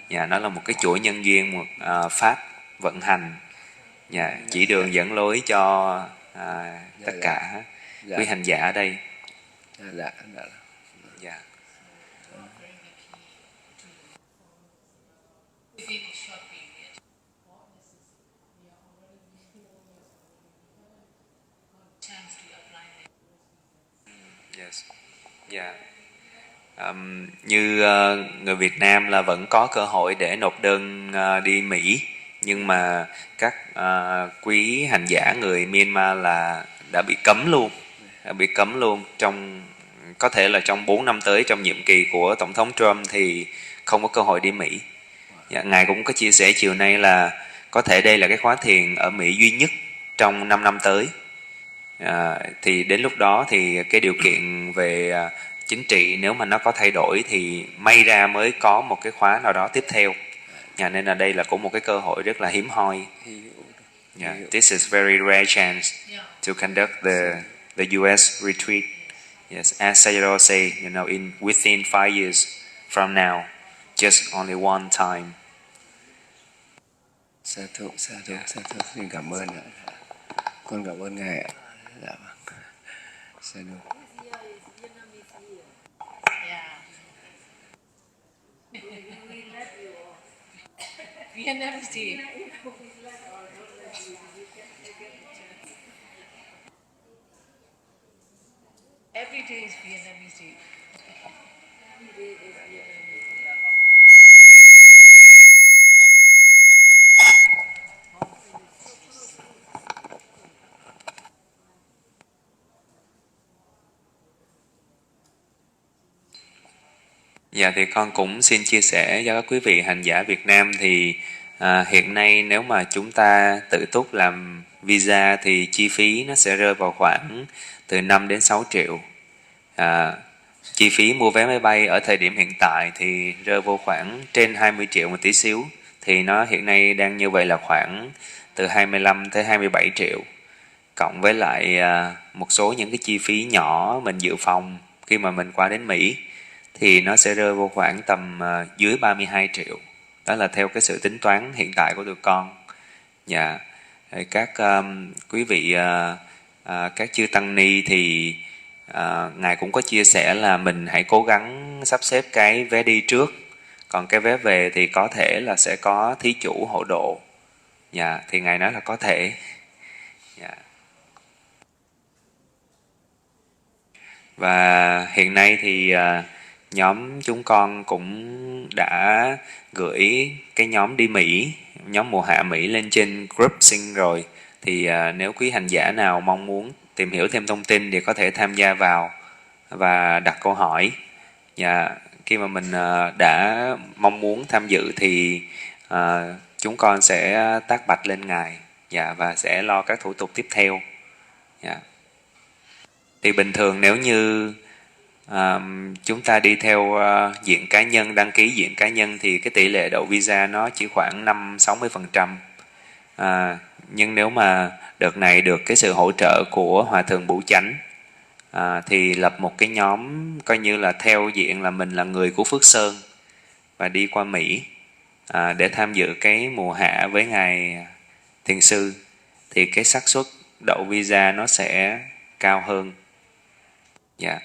Dạ, nó là một cái chuỗi nhân duyên, một pháp vận hành, dạ, chỉ đường dẫn lối cho tất cả quý hành giả ở đây. Dạ. Dạ. Within a short period. Dạ. Như người Việt Nam là vẫn có cơ hội để nộp đơn đi Mỹ, nhưng mà các quý hành giả người Myanmar là đã bị cấm luôn, trong có thể là trong 4 năm tới, trong nhiệm kỳ của Tổng thống Trump thì không có cơ hội đi Mỹ. Dạ, Ngài cũng có chia sẻ chiều nay là có thể đây là cái khóa thiền ở Mỹ duy nhất trong 5 năm tới. Thì đến lúc đó thì cái điều kiện về chính trị nếu mà nó có thay đổi thì may ra mới có một cái khóa nào đó tiếp theo. Nên là đây là cũng một cái cơ hội rất là hiếm hoi. This is very rare chance to conduct the US retreat. Yes, as Sayadaw say, in within 5 years from now, just only one time. Sa thụ. Xin cảm ơn ạ. Con cảm ơn ngài ạ. Dạ vâng. Sa thụ. Vietnamese tea. Every day is Vietnamese tea. Dạ thì con cũng xin chia sẻ cho các quý vị hành giả Việt Nam thì hiện nay nếu mà chúng ta tự túc làm visa thì chi phí nó sẽ rơi vào khoảng từ 5 đến 6 triệu. Chi phí mua vé máy bay ở thời điểm hiện tại thì rơi vào khoảng trên 20 triệu một tí xíu. Thì nó hiện nay đang như vậy là khoảng từ 25 tới 27 triệu. Cộng với lại một số những cái chi phí nhỏ mình dự phòng khi mà mình qua đến Mỹ thì nó sẽ rơi vào khoảng tầm dưới 32 triệu. Đó là theo cái sự tính toán hiện tại của tụi con. Dạ. Các quý vị các chư tăng ni thì ngài cũng có chia sẻ là mình hãy cố gắng sắp xếp cái vé đi trước, còn cái vé về thì có thể là sẽ có thí chủ hộ độ. Dạ, thì ngài nói là có thể. Dạ. Và hiện nay thì nhóm chúng con cũng đã gửi cái nhóm đi Mỹ, nhóm mùa hạ Mỹ lên trên group Sing rồi. Thì nếu quý hành giả nào mong muốn tìm hiểu thêm thông tin thì có thể tham gia vào và đặt câu hỏi. Và khi mà mình đã mong muốn tham dự thì chúng con sẽ tác bạch lên ngài và sẽ lo các thủ tục tiếp theo. Thì bình thường nếu như chúng ta đi theo diện cá nhân, đăng ký diện cá nhân thì cái tỷ lệ đậu visa nó chỉ khoảng 5-60%. Nhưng nếu mà đợt này được cái sự hỗ trợ của Hòa Thượng Bửu Chánh thì lập một cái nhóm coi như là theo diện là mình là người của Phước Sơn và đi qua Mỹ để tham dự cái mùa hạ với ngài thiền sư, thì cái xác suất đậu visa nó sẽ cao hơn. Dạ.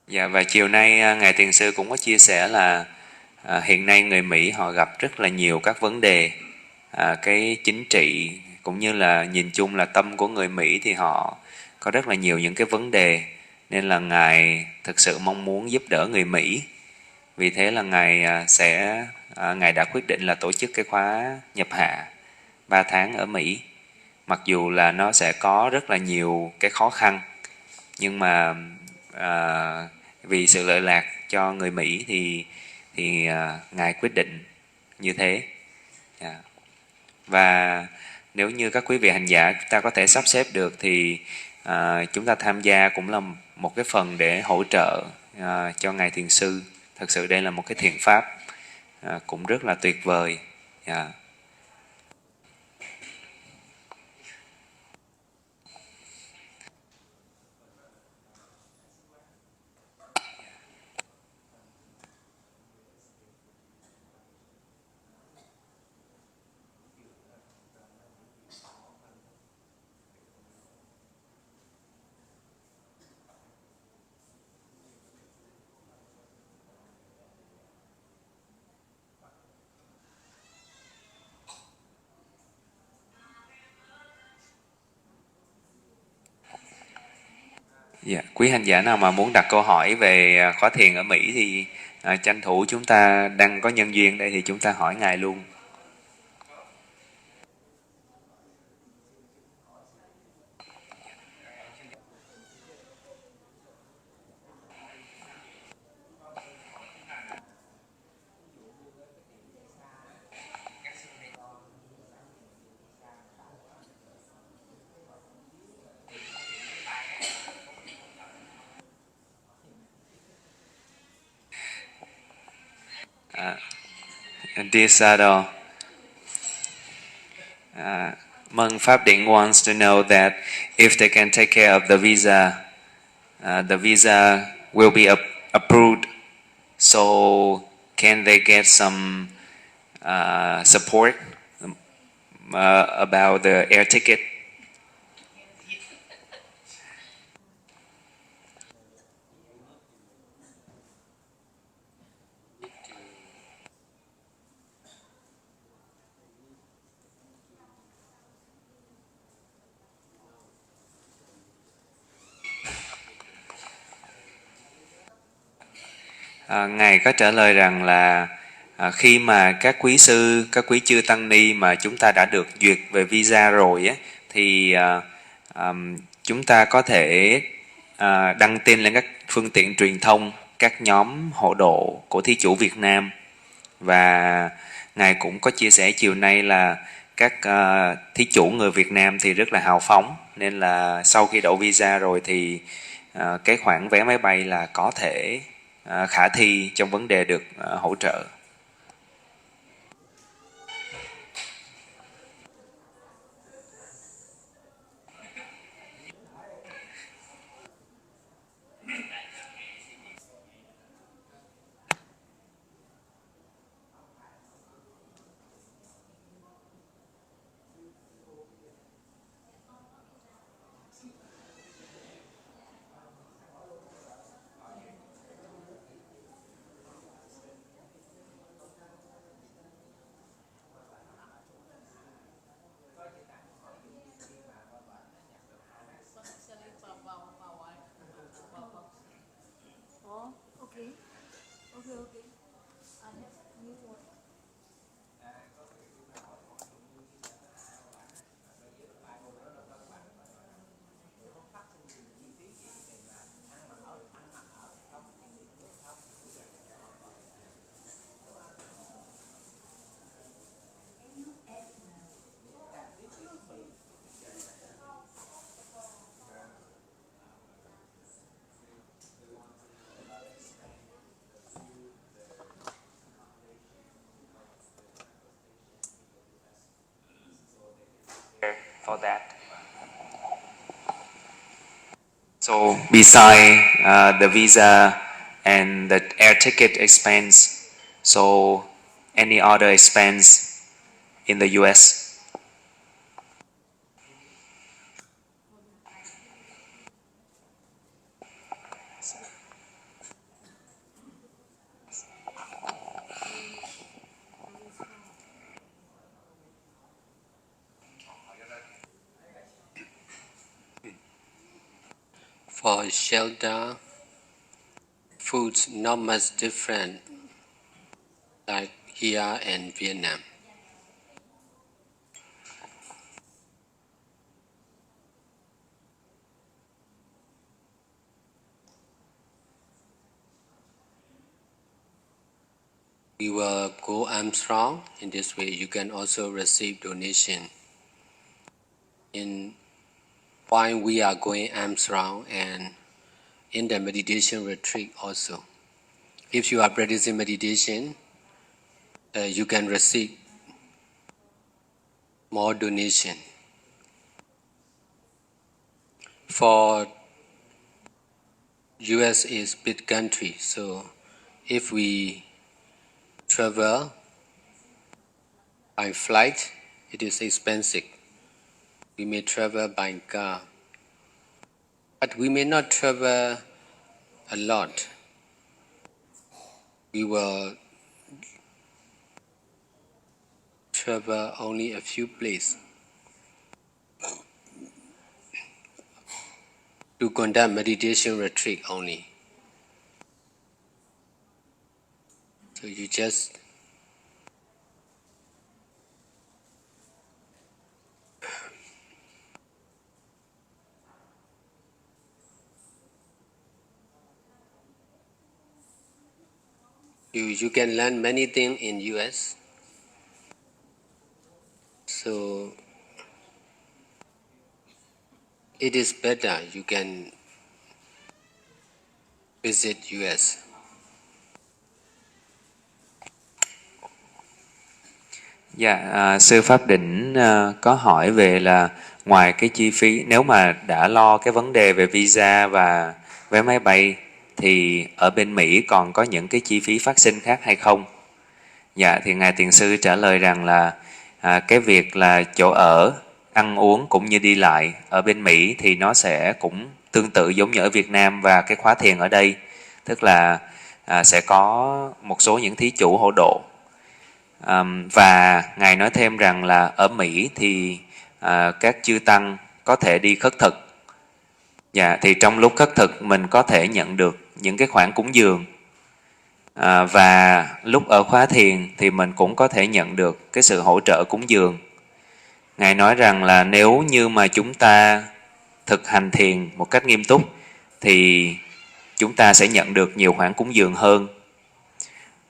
Dạ, và chiều nay ngài thiền sư cũng có chia sẻ là hiện nay người Mỹ họ gặp rất là nhiều các vấn đề cái chính trị cũng như là nhìn chung là tâm của người Mỹ thì họ có rất là nhiều những cái vấn đề, nên là ngài thực sự mong muốn giúp đỡ người Mỹ. Vì thế là ngài đã quyết định là tổ chức cái khóa nhập hạ 3 tháng ở Mỹ. Mặc dù là nó sẽ có rất là nhiều cái khó khăn, nhưng mà vì sự lợi lạc cho người Mỹ thì ngài quyết định như thế. Và nếu như các quý vị hành giả chúng ta có thể sắp xếp được thì chúng ta tham gia cũng là một cái phần để hỗ trợ cho ngài thiền sư. Thật sự đây là một cái thiền pháp cũng rất là tuyệt vời. Dạ, quý hành giả nào mà muốn đặt câu hỏi về khóa thiền ở Mỹ thì tranh thủ chúng ta đang có nhân duyên đây thì chúng ta hỏi Ngài luôn. Dear Sado, Meng Pháp Định wants to know that if they can take care of the visa will be approved. So can they get some support about the air ticket? Ngài có trả lời rằng là khi mà các quý sư, các quý chư tăng ni mà chúng ta đã được duyệt về visa rồi á, thì chúng ta có thể đăng tin lên các phương tiện truyền thông, các nhóm hộ độ của thí chủ Việt Nam. Và Ngài cũng có chia sẻ chiều nay là các thí chủ người Việt Nam thì rất là hào phóng, nên là sau khi đậu visa rồi thì cái khoản vé máy bay là có thể khả thi trong vấn đề được hỗ trợ. For that. So beside the visa and the air ticket expense, so any other expense in the US? For shelter, food's not much different like here in Vietnam. We will go Armstrong. In this way, you can also receive donation. While we are going Armstrong and in the meditation retreat also. If you are practicing meditation, you can receive more donation. For US is big country, so if we travel by flight, it is expensive. We may travel by car, but we may not travel a lot. We will travel only a few places. to conduct meditation retreat only. So you just you can learn many things in US. So it is better you can visit US. Dạ, sư Pháp Đỉnh có hỏi về là ngoài cái chi phí, nếu mà đã lo cái vấn đề về visa và vé máy bay thì ở bên Mỹ còn có những cái chi phí phát sinh khác hay không? Dạ, thì Ngài Thiền Sư trả lời rằng là cái việc là chỗ ở, ăn uống cũng như đi lại ở bên Mỹ thì nó sẽ cũng tương tự giống như ở Việt Nam và cái khóa thiền ở đây. Tức là sẽ có một số những thí chủ hộ độ. Và Ngài nói thêm rằng là ở Mỹ thì các chư tăng có thể đi khất thực. Dạ, thì trong lúc khất thực mình có thể nhận được những cái khoản cúng dường. Và lúc ở khóa thiền thì mình cũng có thể nhận được cái sự hỗ trợ cúng dường. Ngài nói rằng là nếu như mà chúng ta thực hành thiền một cách nghiêm túc thì chúng ta sẽ nhận được nhiều khoản cúng dường hơn.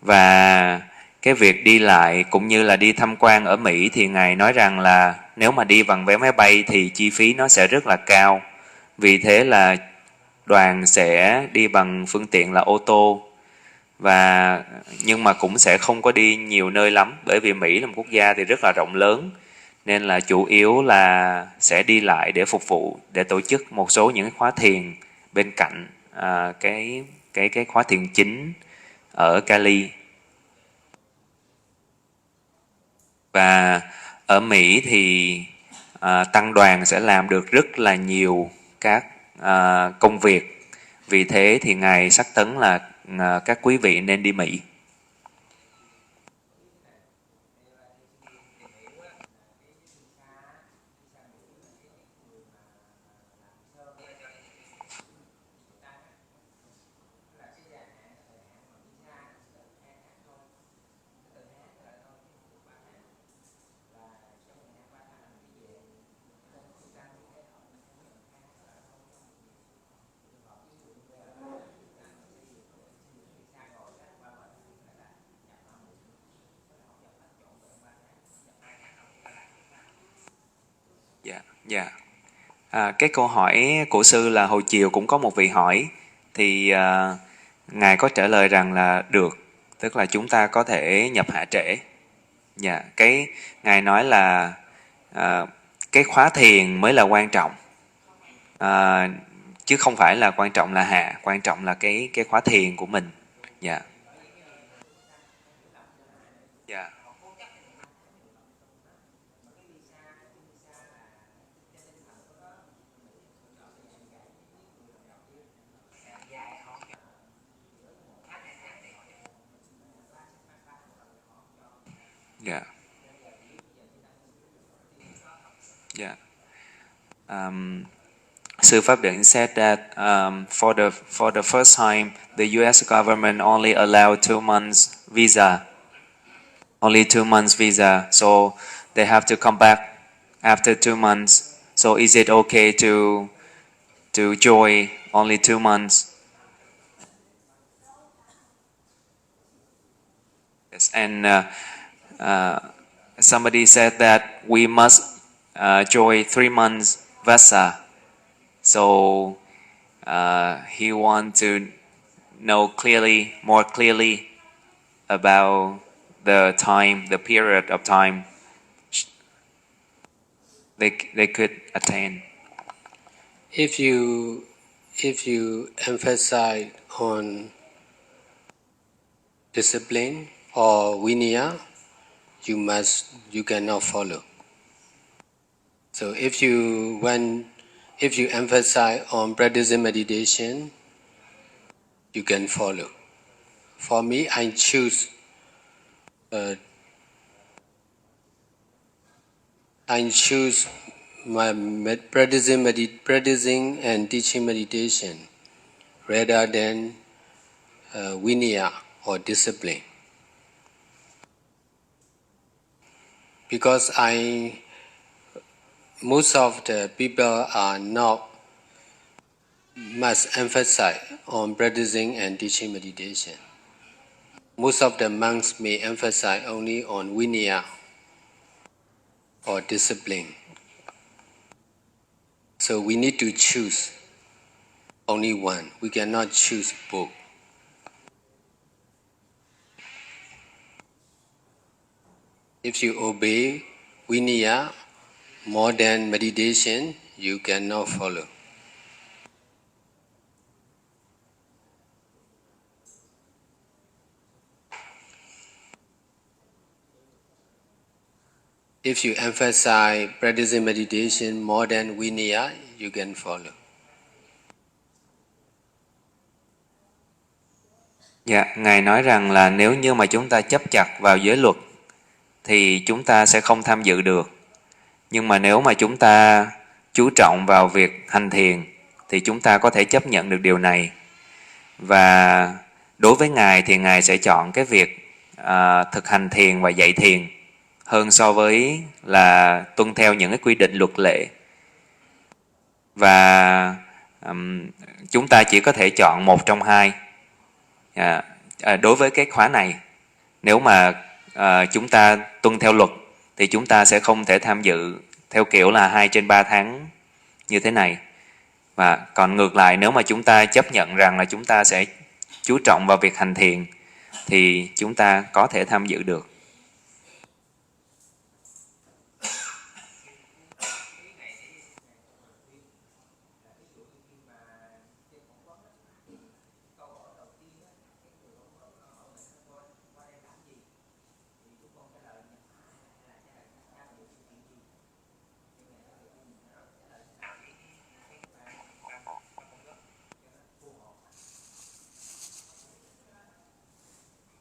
Và cái việc đi lại cũng như là đi tham quan ở Mỹ thì Ngài nói rằng là nếu mà đi bằng vé máy bay thì chi phí nó sẽ rất là cao. Vì thế là đoàn sẽ đi bằng phương tiện là ô tô. Nhưng mà cũng sẽ không có đi nhiều nơi lắm, bởi vì Mỹ là một quốc gia thì rất là rộng lớn, nên là chủ yếu là sẽ đi lại để phục vụ, để tổ chức một số những khóa thiền bên cạnh cái khóa thiền chính ở Cali. Và ở Mỹ thì tăng đoàn sẽ làm được rất là nhiều các công việc. Vì thế thì Ngài sắc tấn là các quý vị nên đi Mỹ. Dạ. Cái câu hỏi của sư là hồi chiều cũng có một vị hỏi, thì Ngài có trả lời rằng là được, tức là chúng ta có thể nhập hạ trễ. Dạ, Ngài nói là cái khóa thiền mới là quan trọng, chứ không phải là quan trọng là hạ, quan trọng là cái khóa thiền của mình. Dạ. Dạ. Yeah. Yeah. Sư Pháp Định said that for the first time, the U.S. government only allowed 2 months visa, only 2 months visa. So they have to come back after 2 months. So is it okay to join only 2 months? Yes. And somebody said that we must join 3 months visa. So he wants to know more clearly about the period of time they could attain. If you emphasize on discipline or vinaya, you cannot follow. So if you emphasize on practicing meditation, you can follow. For me, I choose practicing and teaching meditation rather than vinaya or discipline. Because most of the people are not much emphasize on practicing and teaching meditation. Most of the monks may emphasize only on vinaya or discipline. So we need to choose only one. We cannot choose both. If you obey vinaya more than meditation, you cannot follow. If you emphasize practicing meditation more than vinaya, you can follow. Dạ, Ngài nói rằng là nếu như mà chúng ta chấp chặt vào giới luật thì chúng ta sẽ không tham dự được. Nhưng mà nếu mà chúng ta chú trọng vào việc hành thiền thì chúng ta có thể chấp nhận được điều này. Và đối với Ngài thì Ngài sẽ chọn cái việc thực hành thiền và dạy thiền hơn so với là tuân theo những cái quy định luật lệ. Và chúng ta chỉ có thể chọn một trong hai. Đối với cái khóa này, nếu mà chúng ta tuân theo luật thì chúng ta sẽ không thể tham dự theo kiểu là 2 trên 3 tháng như thế này. Và còn ngược lại, nếu mà chúng ta chấp nhận rằng là chúng ta sẽ chú trọng vào việc hành thiền thì chúng ta có thể tham dự được.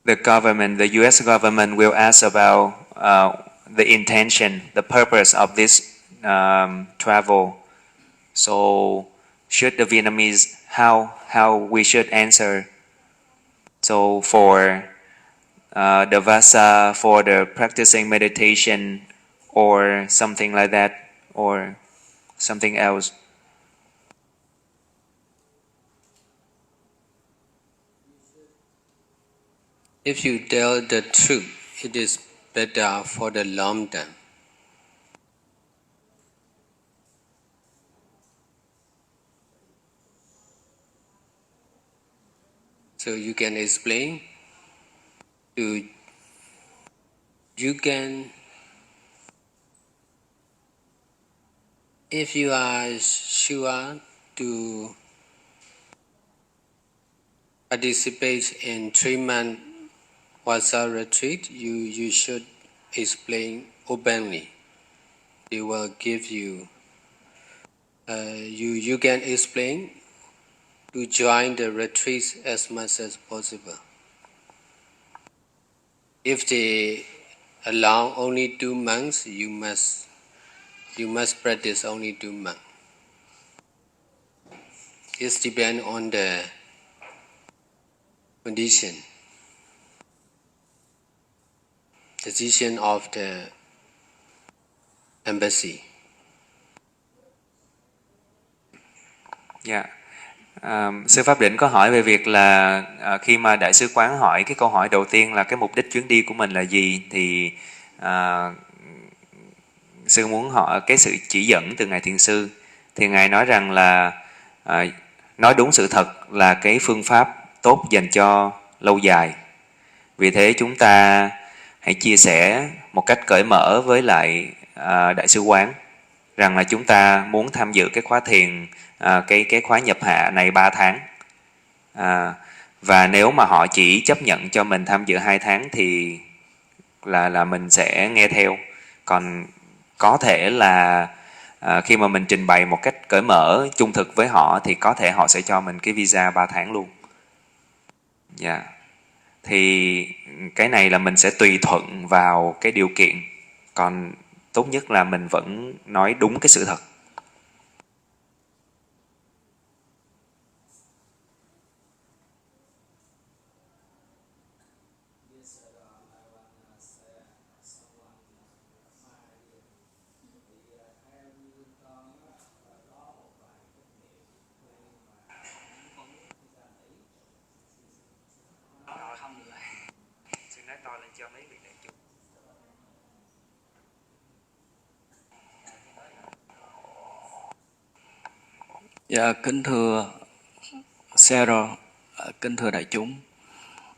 The government, the U.S. government will ask about the intention, the purpose of this travel. So, should the Vietnamese, how we should answer? So, for the Vasa, for the practicing meditation, or something like that, or something else. If you tell the truth, it is better for the long term. So you can explain if you are sure to participate in 3-month Vasa retreat, you should explain openly. They will give you. You can explain to join the retreat as much as possible. If they allow only 2 months, you must practice only 2 months. It depends on the condition. Decision of the embassy. Dạ. Sư Pháp Định có hỏi về việc là khi mà Đại sứ quán hỏi cái câu hỏi đầu tiên là cái mục đích chuyến đi của mình là gì, thì sư muốn hỏi cái sự chỉ dẫn từ Ngài Thiền Sư. Thì Ngài nói rằng là nói đúng sự thật là cái phương pháp tốt dành cho lâu dài. Vì thế chúng ta hãy chia sẻ một cách cởi mở với lại Đại sứ quán rằng là chúng ta muốn tham dự cái khóa thiền, cái khóa nhập hạ này 3 tháng. Và nếu mà họ chỉ chấp nhận cho mình tham dự 2 tháng thì là mình sẽ nghe theo. Còn có thể là khi mà mình trình bày một cách cởi mở, trung thực với họ thì có thể họ sẽ cho mình cái visa 3 tháng luôn. Dạ. Thì cái này là mình sẽ tùy thuận vào cái điều kiện. Còn tốt nhất là mình vẫn nói đúng cái sự thật. Xin nói to lên cho mấy vị đại chúng. Dạ, kính thưa Sarah, kính thưa đại chúng,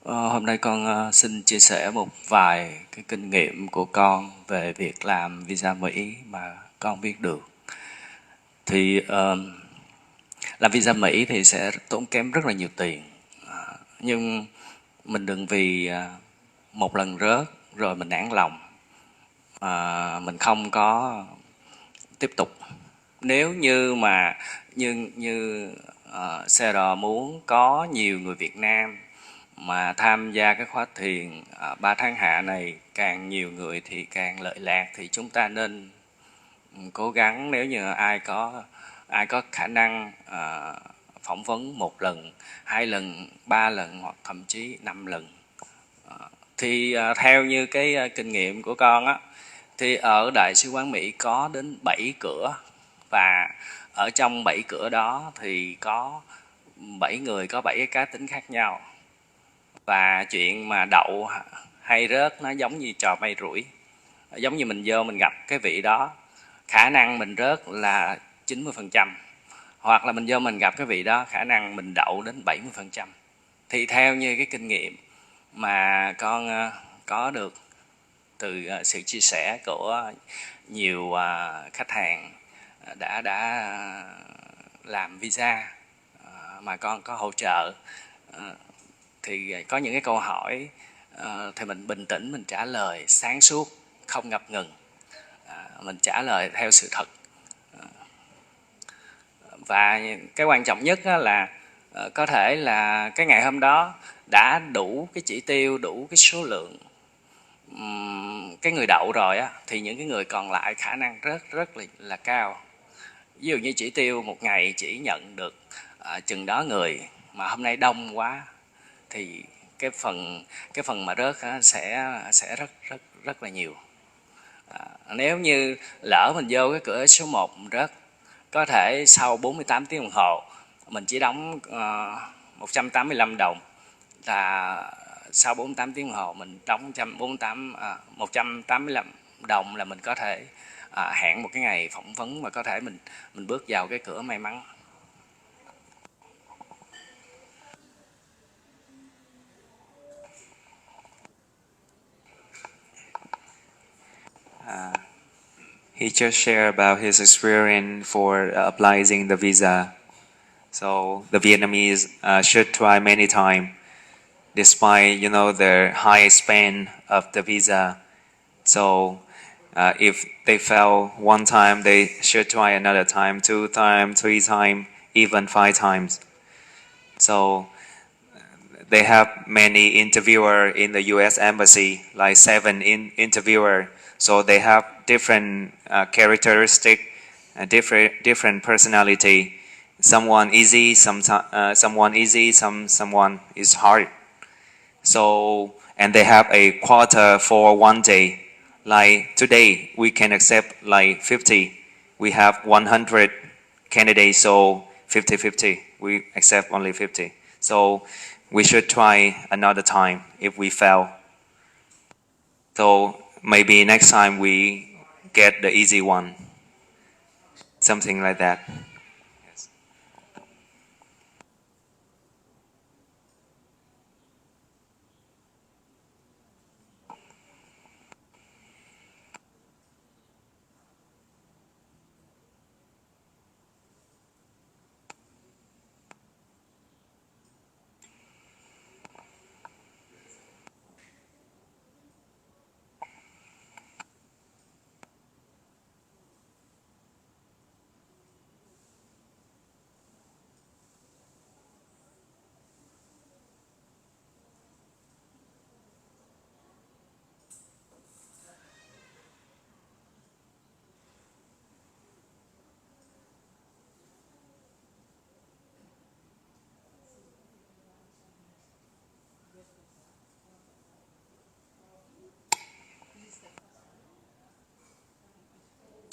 hôm nay con xin chia sẻ một vài cái kinh nghiệm của con về việc làm visa Mỹ mà con biết được. Thì làm visa Mỹ thì sẽ tốn kém rất là nhiều tiền, nhưng mình đừng vì một lần rớt rồi mình nản lòng, mình không có tiếp tục. Nếu như mà như Sarah muốn có nhiều người Việt Nam mà tham gia cái khóa thiền 3 tháng hạ này, càng nhiều người thì càng lợi lạc, thì chúng ta nên cố gắng. Nếu như ai có khả năng phỏng vấn 1 lần, 2 lần, 3 lần hoặc thậm chí 5 lần, thì theo như cái kinh nghiệm của con á, thì ở Đại sứ quán Mỹ có đến 7 cửa, và ở trong 7 cửa đó thì có 7 người có 7 cái cá tính khác nhau. Và chuyện mà đậu hay rớt nó giống như trò may rủi. Giống như mình vô mình gặp cái vị đó, khả năng mình rớt là 90%, hoặc là mình vô mình gặp cái vị đó, khả năng mình đậu đến 70%. Thì theo như cái kinh nghiệm mà con có được từ sự chia sẻ của nhiều khách hàng đã làm visa mà con có hỗ trợ, thì có những cái câu hỏi thì mình bình tĩnh, mình trả lời sáng suốt, không ngập ngừng, mình trả lời theo sự thật. Và cái quan trọng nhất là có thể là cái ngày hôm đó đã đủ cái chỉ tiêu, đủ cái số lượng cái người đậu rồi á, thì những cái người còn lại khả năng rất là cao. Ví dụ như chỉ tiêu một ngày chỉ nhận được chừng đó người, mà hôm nay đông quá thì cái phần mà rớt sẽ rất là nhiều. Nếu như lỡ mình vô cái cửa số 1 mình rớt, có thể sau 48 tiếng đồng hồ mình chỉ đóng 185 đồng, là sau 48 tiếng đồng hồ mình đóng 185 đồng là mình có thể hẹn một cái ngày phỏng vấn, và có thể mình bước vào cái cửa may mắn. He just shared about his experience for applying the visa. So the Vietnamese should try many times, despite the high spend of the visa. So if they fail one time, they should try another time, 2 times, 3 times, even 5 times. So they have many interviewers in the U.S. Embassy, like 7 interviewers. So they have different characteristic, different personality. Someone easy, someone easy, someone is hard. So, and they have a quota for one day. Like today, we can accept like 50. We have 100 candidates, so 50-50. We accept only 50. So we should try another time if we fail. So maybe next time we get the easy one. Something like that. Yes.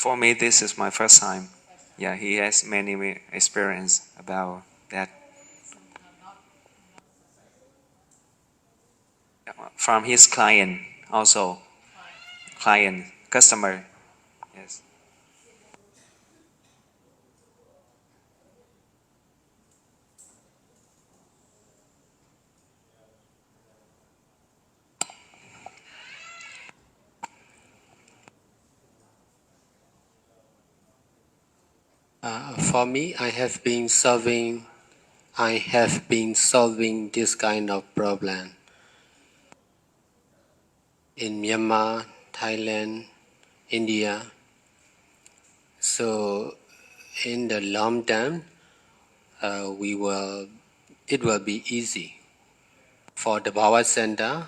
For me, this is my first time. Yeah, he has many experience about that. From his client also. Client, customer. Yes. For me, I have been solving this kind of problem in Myanmar, Thailand, India. So in the long term, it will be easy. For the power center,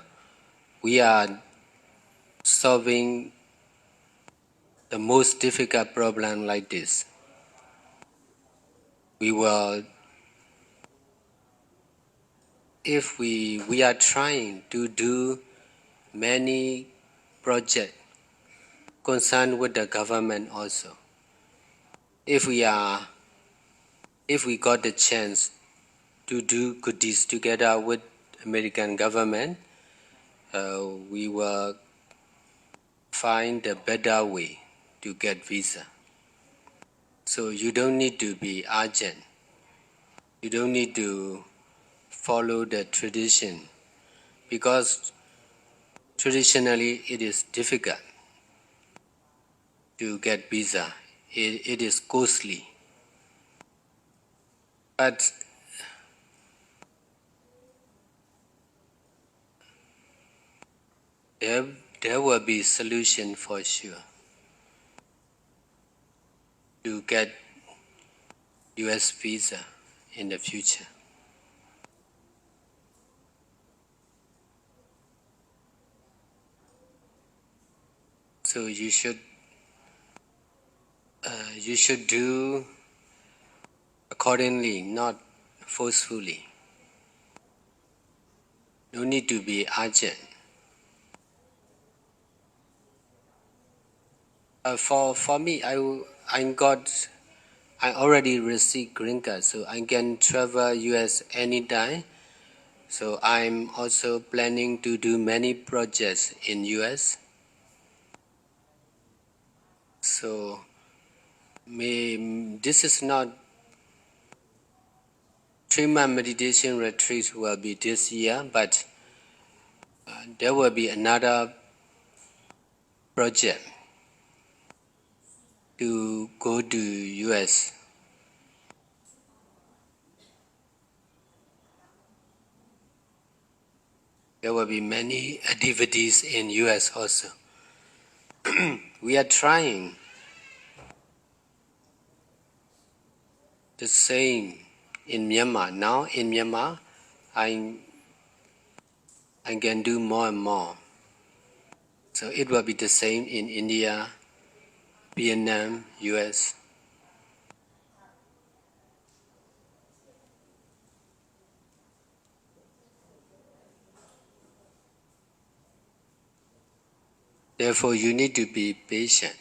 we are solving the most difficult problem like this. If we are trying to do many projects concerned with the government also. If we got the chance to do this together with American government, we will find a better way to get visa. So you don't need to be urgent. You don't need to follow the tradition, because traditionally it is difficult to get visa. It is costly. But there will be solution for sure to get US visa in the future. So you should do accordingly, not forcefully. No need to be urgent. For me, I already received green card, so I can travel US anytime. So I'm also planning to do many projects in US. So this is not 3-month meditation retreat will be this year, but there will be another project to go to US. There will be many activities in US also. We are trying the same in Myanmar. Now in Myanmar, I can do more and more. So it will be the same in India, Vietnam, US. Therefore, you need to be patient.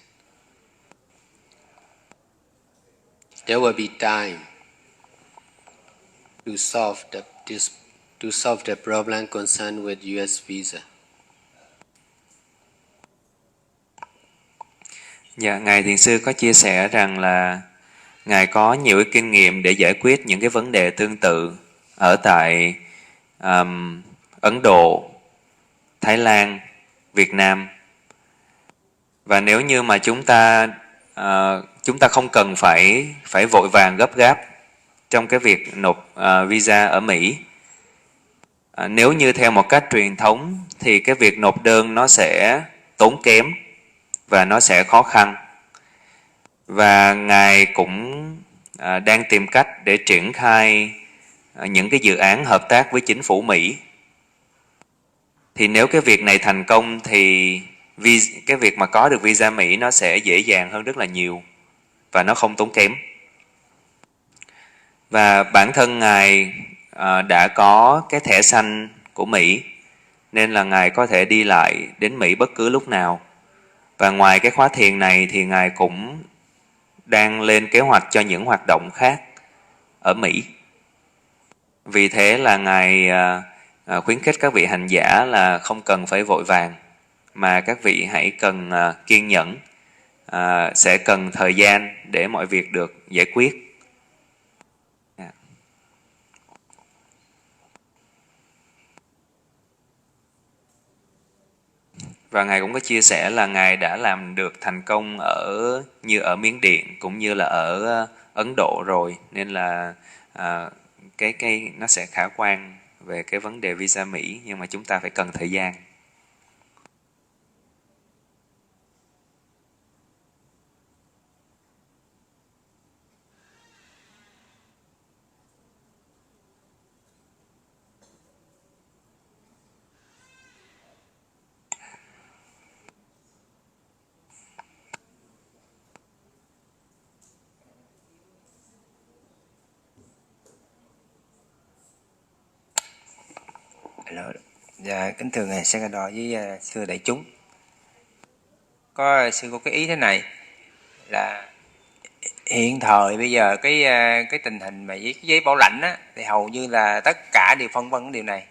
There will be time to solve the problem concerned with US visa. Dạ, Ngài Thiền Sư có chia sẻ rằng là Ngài có nhiều cái kinh nghiệm để giải quyết những cái vấn đề tương tự ở tại Ấn Độ, Thái Lan, Việt Nam. Và nếu như mà chúng ta không cần phải vội vàng gấp gáp trong cái việc nộp visa ở Mỹ. Nếu như theo một cách truyền thống thì cái việc nộp đơn nó sẽ tốn kém và nó sẽ khó khăn. Và Ngài cũng đang tìm cách để triển khai những cái dự án hợp tác với chính phủ Mỹ. Thì nếu cái việc này thành công thì cái việc mà có được visa Mỹ nó sẽ dễ dàng hơn rất là nhiều và nó không tốn kém. Và bản thân Ngài đã có cái thẻ xanh của Mỹ, nên là Ngài có thể đi lại đến Mỹ bất cứ lúc nào. Và ngoài cái khóa thiền này thì Ngài cũng đang lên kế hoạch cho những hoạt động khác ở Mỹ. Vì thế là Ngài khuyến khích các vị hành giả là không cần phải vội vàng, mà các vị hãy cần kiên nhẫn, sẽ cần thời gian để mọi việc được giải quyết. Và Ngài cũng có chia sẻ là Ngài đã làm được thành công như ở Miến Điện cũng như là ở Ấn Độ rồi, nên là cái nó sẽ khả quan về cái vấn đề visa Mỹ, nhưng mà chúng ta phải cần thời gian. Hello. Dạ, kính thưa ngài Secretary với thưa đại chúng. Sư có cái ý thế này là hiện thời bây giờ cái tình hình mà với cái giấy bảo lãnh á, thì hầu như là tất cả đều phân vân cái điều này.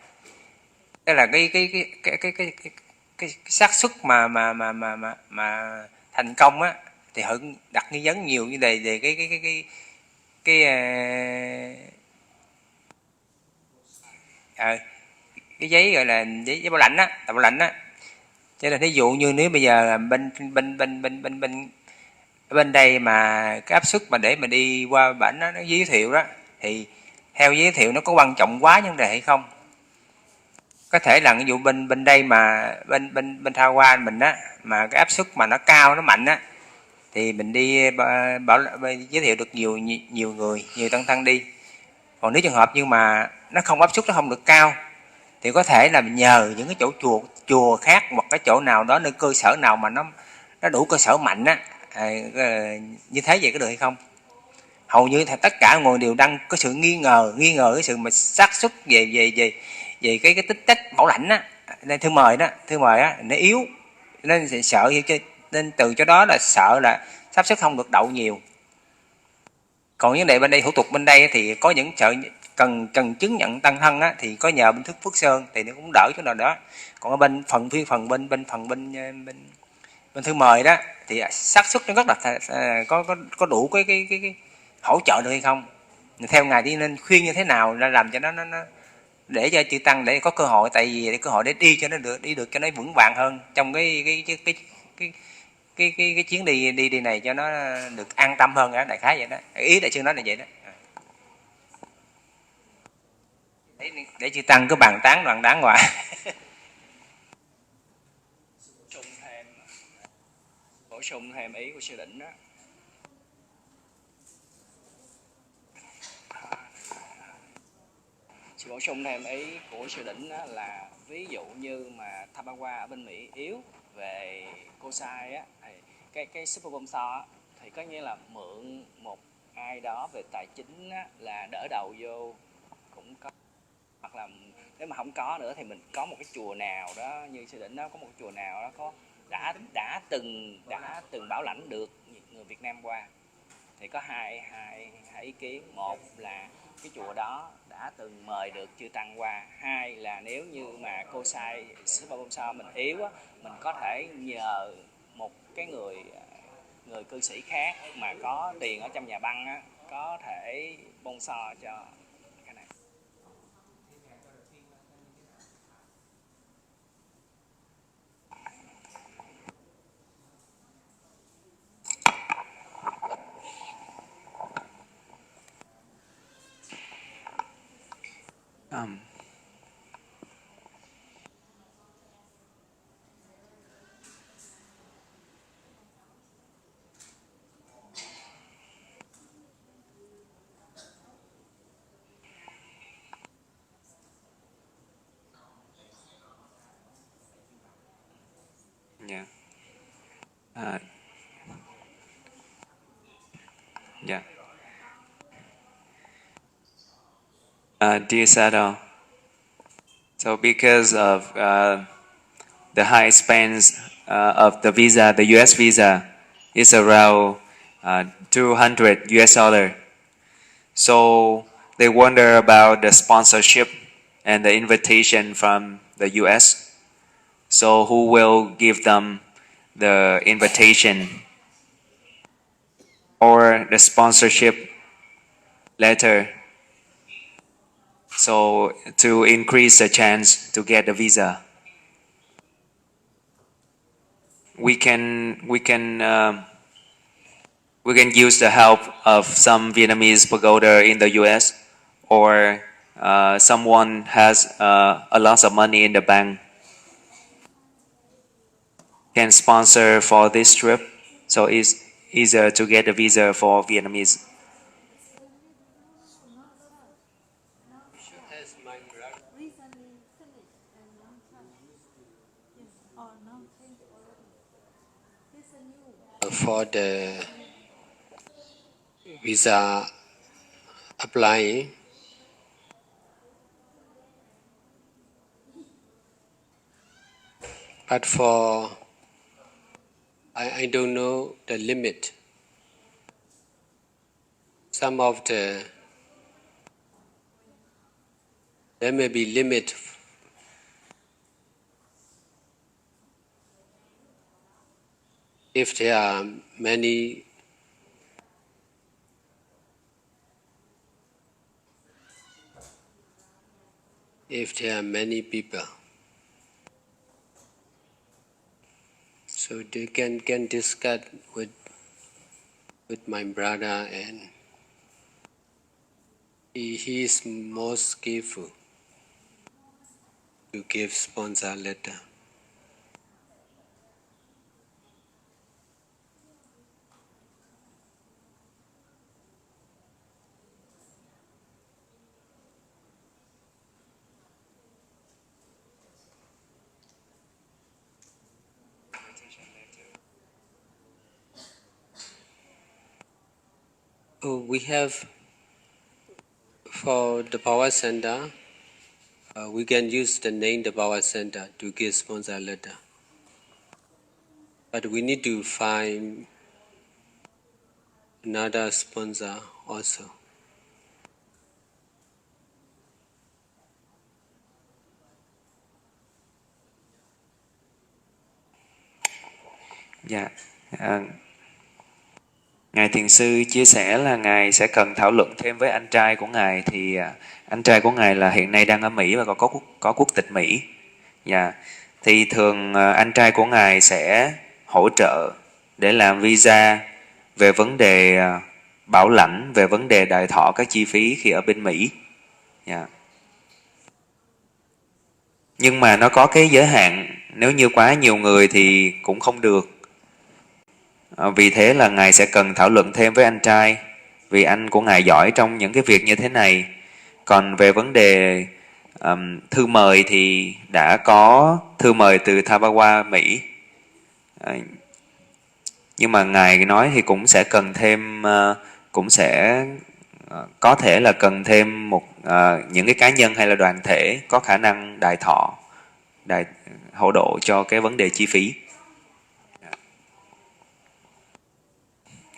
Tức là cái xác suất mà thành công á thì Hưng đặt nghi vấn nhiều như về cái giấy gọi là giấy bảo lãnh á, tờ bảo lãnh á. Cho nên ví dụ như nếu bây giờ bên đây mà cái áp suất mà để mà đi qua bển nó giới thiệu đó, thì theo giới thiệu nó có quan trọng quá vấn đề hay không? Có thể là ví dụ bên đây mà bên Tha Hoa mình á, mà cái áp suất mà nó cao, nó mạnh á, thì mình đi giới thiệu được nhiều người, nhiều tăng thân đi. Còn nếu trường hợp nhưng mà nó không áp suất, nó không được cao, thì có thể là nhờ những cái chỗ chùa khác, hoặc cái chỗ nào đó, nơi cơ sở nào mà nó đủ cơ sở mạnh á, như thế vậy có được hay không? Hầu như tất cả người đều đang có sự nghi ngờ cái sự mà xác suất về cái tích chất bảo lãnh á, nên thư mời á nó yếu, nên sợ, nên từ chỗ đó là sợ là xác suất không được đậu nhiều. Còn vấn đề bên đây, thủ tục bên đây thì có những sợ cần chứng nhận tăng thân á, thì có nhờ bên Thức Phước Sơn thì nó cũng đỡ chỗ nào đó. Còn ở bên bên thư mời đó thì xác suất nó rất là có đủ cái hỗ trợ được hay không. Theo ngài đi nên khuyên như thế nào là làm cho nó để cho chư tăng để có cơ hội, tại vì cơ hội để đi cho nó được cho nó vững vàng hơn trong cái chuyến đi này, cho nó được an tâm hơn đó, đại khái vậy đó. Ý đại sư nói là vậy đó. Để chư tăng cứ bàn tán đoàn đáng hoài. Bổ sung thêm ý của sư Đỉnh đó. Sự bổ sung thêm ý của sư Đỉnh đó là ví dụ như mà Thabawa ở bên Mỹ yếu về Kosai á, thì cái super sponsor á, thì có nghĩa là mượn một ai đó về tài chính á, là đỡ đầu vô cũng có, hoặc là nếu mà không có nữa thì mình có một cái chùa nào đó như sư Đỉnh đó, có một cái chùa nào đó có đã từng bảo lãnh được người Việt Nam qua, thì có hai ý kiến. Một là cái chùa đó đã từng mời được chư tăng qua, hai là nếu như mà cô sai super sponsor mình yếu á, mình có thể nhờ một cái người cư sĩ khác mà có tiền ở trong nhà băng á, có thể sponsor cho cái này. Yeah. Yeah. Dear Sado, so because of the high expense of the visa, the US visa, is around 200 US dollar. So they wonder about the sponsorship and the invitation from the US. So who will give them the invitation or the sponsorship letter? So to increase the chance to get the visa, we can use the help of some Vietnamese pagoda in the US, or someone has a lot of money in the bank can sponsor for this trip. So it's easier to get a visa for Vietnamese. For the visa applying, but for I don't know the limit. Some of there may be limit if there are many people. So they can discuss with my brother, and he is most skillful to give sponsor letter. Oh, we have for the power center. We can use the name the power center to give sponsor letter, but we need to find another sponsor also. Dạ. Ngài Thiền sư chia sẻ là Ngài sẽ cần thảo luận thêm với anh trai của Ngài, thì anh trai của Ngài là hiện nay đang ở Mỹ và có quốc tịch Mỹ. Dạ. Thì thường anh trai của Ngài sẽ hỗ trợ để làm visa về vấn đề bảo lãnh, về vấn đề đài thọ các chi phí khi ở bên Mỹ. Dạ. Nhưng mà nó có cái giới hạn, nếu như quá nhiều người thì cũng không được. Vì thế là Ngài sẽ cần thảo luận thêm với anh trai, vì anh của Ngài giỏi trong những cái việc như thế này. Còn về vấn đề thư mời thì đã có thư mời từ Thabawa, Mỹ. Nhưng mà Ngài nói thì cũng sẽ cần thêm, cũng sẽ có thể là cần thêm những cái cá nhân hay là đoàn thể có khả năng đài thọ, hỗ độ cho cái vấn đề chi phí.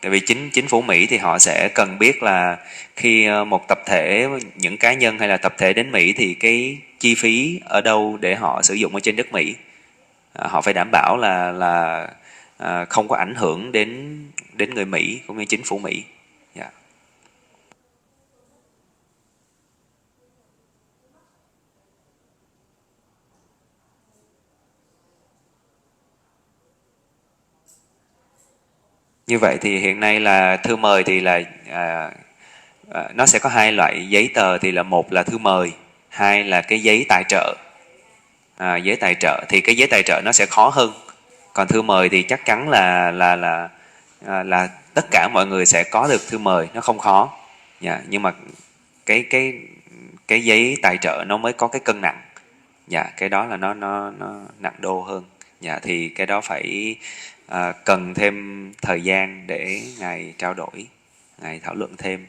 Tại vì chính phủ Mỹ thì họ sẽ cần biết là khi một tập thể, những cá nhân hay là tập thể đến Mỹ thì cái chi phí ở đâu để họ sử dụng ở trên đất Mỹ. Họ phải đảm bảo là không có ảnh hưởng đến người Mỹ cũng như chính phủ Mỹ. Yeah. Như vậy thì hiện nay là thư mời thì là nó sẽ có hai loại giấy tờ, thì là một là thư mời, hai là cái giấy tài trợ. Giấy tài trợ thì cái giấy tài trợ nó sẽ khó hơn, còn thư mời thì chắc chắn là tất cả mọi người sẽ có được thư mời, nó không khó. Yeah, nhưng mà cái giấy tài trợ nó mới có cái cân nặng. Cái đó là nó nặng đô hơn. Thì cái đó phải cần thêm thời gian để Ngài trao đổi, Ngài thảo luận thêm.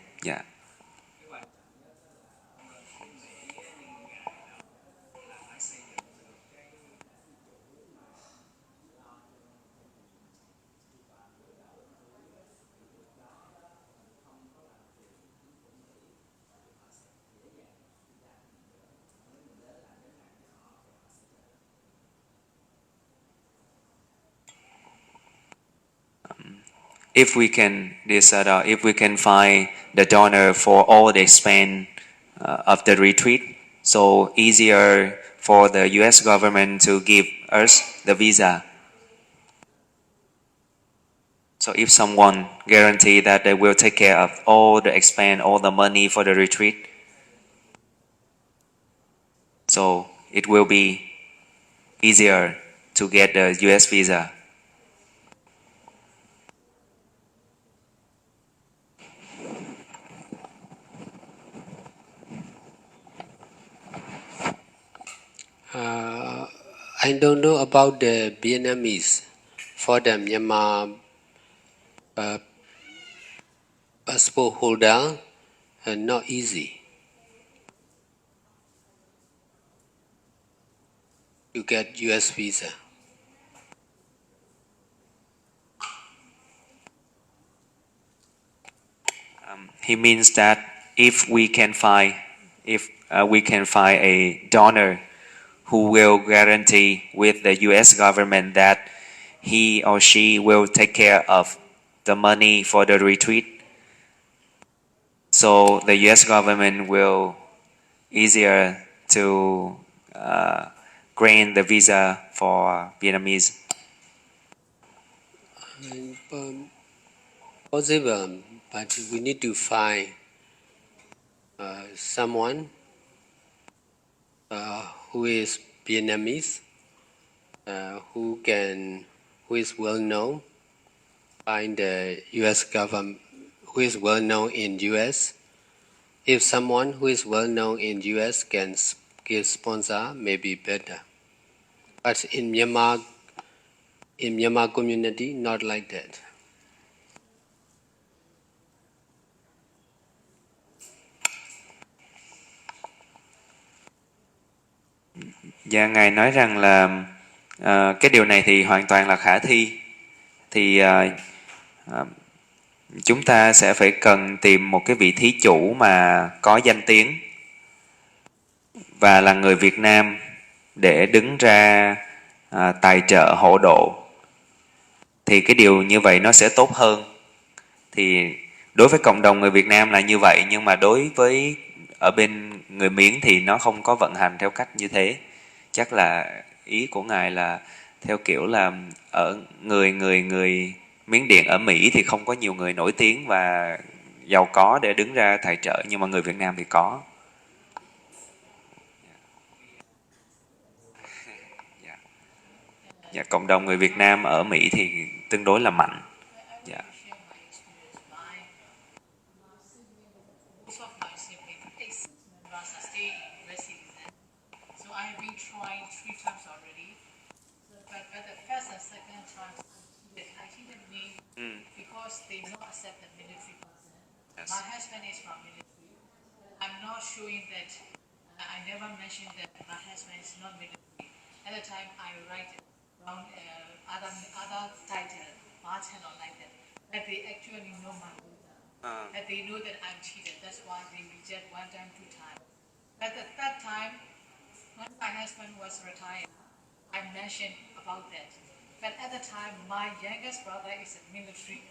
if we can decide, if we can find the donor for all the expense of the retreat, so easier for the U.S. government to give us the visa. So if someone guarantee that they will take care of all the expense, all the money for the retreat, so it will be easier to get the U.S. visa. I don't know about the Vietnamese. For the Myanmar passport holder, not easy to get US visa. He means that if we can find a donor who will guarantee with the U.S. government that he or she will take care of the money for the retreat, so the U.S. government will easier to grant the visa for Vietnamese. Possible, but we need to find someone who is Vietnamese, who is well known by the U.S. government, who is well known in U.S. If someone who is well known in U.S. can give sponsor, maybe better. But in Myanmar community, not like that. Dạ, Ngài nói rằng là cái điều này thì hoàn toàn là khả thi. Thì chúng ta sẽ phải cần tìm một cái vị thí chủ mà có danh tiếng và là người Việt Nam để đứng ra tài trợ hộ độ. Thì cái điều như vậy nó sẽ tốt hơn. Thì đối với cộng đồng người Việt Nam là như vậy, nhưng mà đối với ở bên người Miến thì nó không có vận hành theo cách như thế. Chắc là ý của Ngài là theo kiểu là ở người Miến Điện ở Mỹ thì không có nhiều người nổi tiếng và giàu có để đứng ra tài trợ, nhưng mà người Việt Nam thì có. Dạ, cộng đồng người Việt Nam ở Mỹ thì tương đối là mạnh. Dạ. Because they not accept the military person. Yes. My husband is from military. I'm not showing that. I never mentioned that my husband is not military. At the time, I write down other title, bartender like that. But they actually know my data. That they know that I'm cheated. That's why they reject 1 time, 2 times. But at that time, when my husband was retired, I mentioned about that. But at the time, my youngest brother is a military.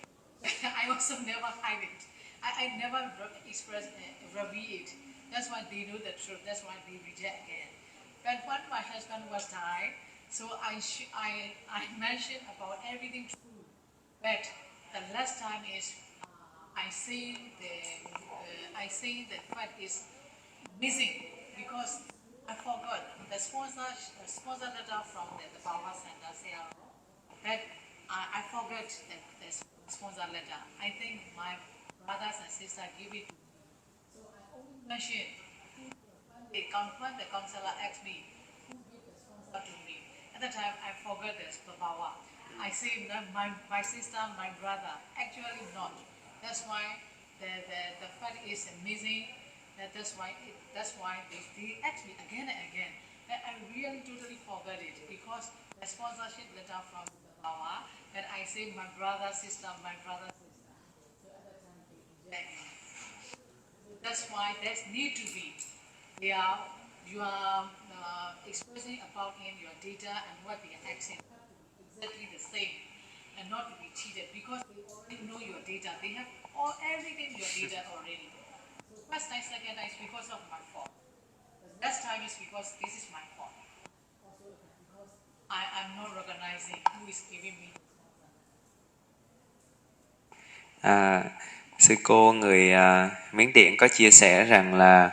I also never hide it. I never express reveal it. That's why they know the truth. That's why they reject it. But when my husband was died, so I mentioned about everything true. But the last time is I say the fact is missing because I forgot the sponsor letter from the Power Center. But I forgot the sponsor letter. I think my brothers and sisters give it to me. So I only mentioned when the counselor asked me who gave the sponsor to me. At the time I forgot the power. I say that my sister, my brother, actually not. That's why the fact is missing. That's why they ask me again and again. But I really totally forgot it because the sponsorship letter from the power that I say my brother, sister, my brother, sister. So at that time they reject me. So that's why there need to be. You are expressing about in your data and what they are asking exactly the same. and not to be cheated because they already know your data. They have everything your data already. So first time, second time is because of my fault. The next time is because this is my fault. Also because I'm not recognizing who is giving me. Sư cô người Miến Điện có chia sẻ rằng là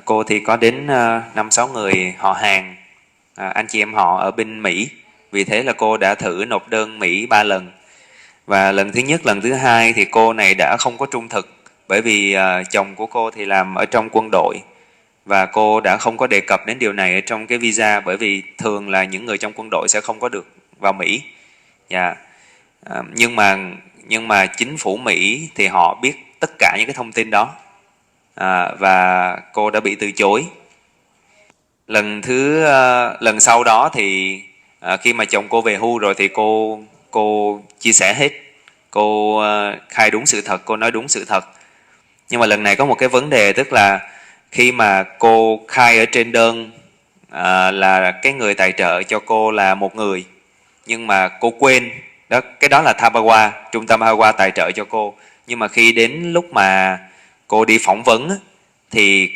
cô thì có đến 5-6 người họ hàng, anh chị em họ ở bên Mỹ. Vì thế là cô đã thử nộp đơn Mỹ 3 lần. Và lần thứ nhất, lần thứ hai thì cô này đã không có trung thực. Bởi vì chồng của cô thì làm ở trong quân đội. Và cô đã không có đề cập đến điều này ở trong cái visa. Bởi vì thường là những người trong quân đội sẽ không có được vào Mỹ. Yeah. Nhưng mà chính phủ Mỹ thì họ biết tất cả những cái thông tin đó, và cô đã bị từ chối. Lần sau đó thì khi mà chồng cô về hưu rồi thì cô chia sẻ hết, cô khai đúng sự thật, cô nói đúng sự thật. Nhưng mà lần này có một cái vấn đề, tức là khi mà cô khai ở trên đơn là cái người tài trợ cho cô là một người, nhưng mà cô quên đó, cái đó là Thabawa, trung tâm Hawa tài trợ cho cô. Nhưng mà khi đến lúc mà cô đi phỏng vấn thì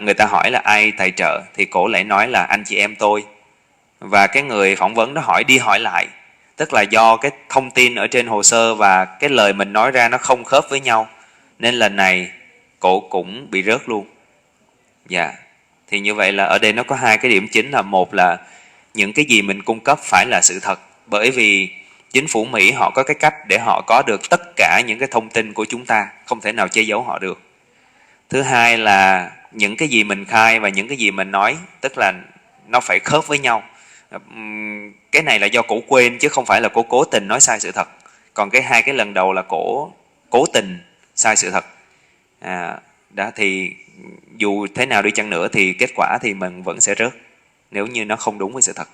người ta hỏi là ai tài trợ thì cô lại nói là anh chị em tôi. Và cái người phỏng vấn đó hỏi đi hỏi lại, tức là do cái thông tin ở trên hồ sơ và cái lời mình nói ra nó không khớp với nhau, nên lần này cô cũng bị rớt luôn. Dạ. Thì như vậy là ở đây nó có hai cái điểm chính, là một là những cái gì mình cung cấp phải là sự thật, bởi vì chính phủ Mỹ họ có cái cách để họ có được tất cả những cái thông tin của chúng ta, không thể nào che giấu họ được. Thứ hai là những cái gì mình khai và những cái gì mình nói, tức là nó phải khớp với nhau. Cái này là do cổ quên chứ không phải là cổ cố tình nói sai sự thật. Còn hai cái lần đầu là cổ cố tình sai sự thật. Đó thì dù thế nào đi chăng nữa thì kết quả thì mình vẫn sẽ rớt nếu như nó không đúng với sự thật.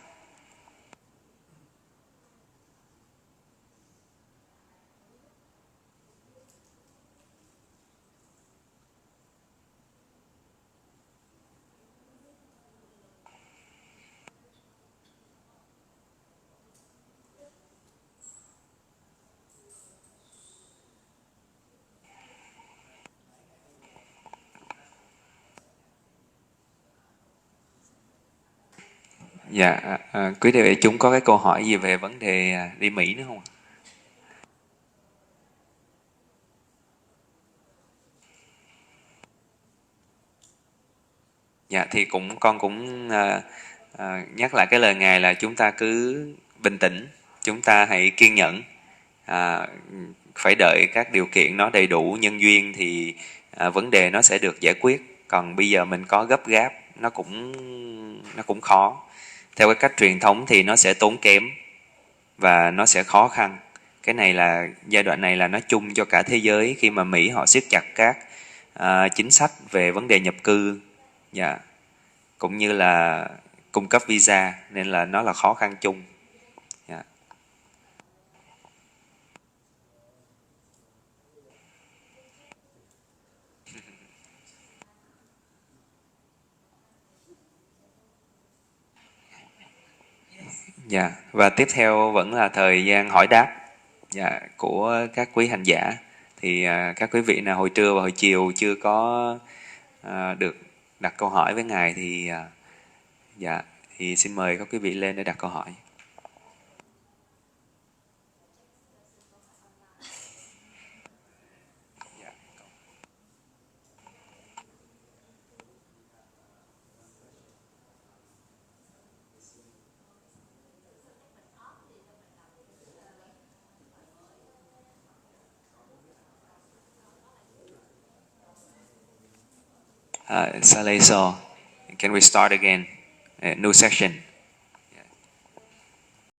Dạ, quý vị chúng có cái câu hỏi gì về vấn đề đi Mỹ nữa không? Dạ, thì con cũng nhắc lại cái lời Ngài là chúng ta cứ bình tĩnh, chúng ta hãy kiên nhẫn, phải đợi các điều kiện nó đầy đủ nhân duyên thì vấn đề nó sẽ được giải quyết. Còn bây giờ mình có gấp gáp nó cũng khó. Theo cái cách truyền thống thì nó sẽ tốn kém và nó sẽ khó khăn. Cái này là giai đoạn này là nó chung cho cả thế giới khi mà Mỹ họ siết chặt các chính sách về vấn đề nhập cư, cũng như là cung cấp visa, nên là nó là khó khăn chung. Dạ, và tiếp theo vẫn là thời gian hỏi đáp của các quý hành giả. Thì các quý vị nào hồi trưa và hồi chiều chưa có được đặt câu hỏi với Ngài thì thì xin mời các quý vị lên để đặt câu hỏi. Saleso, can we start again? New section.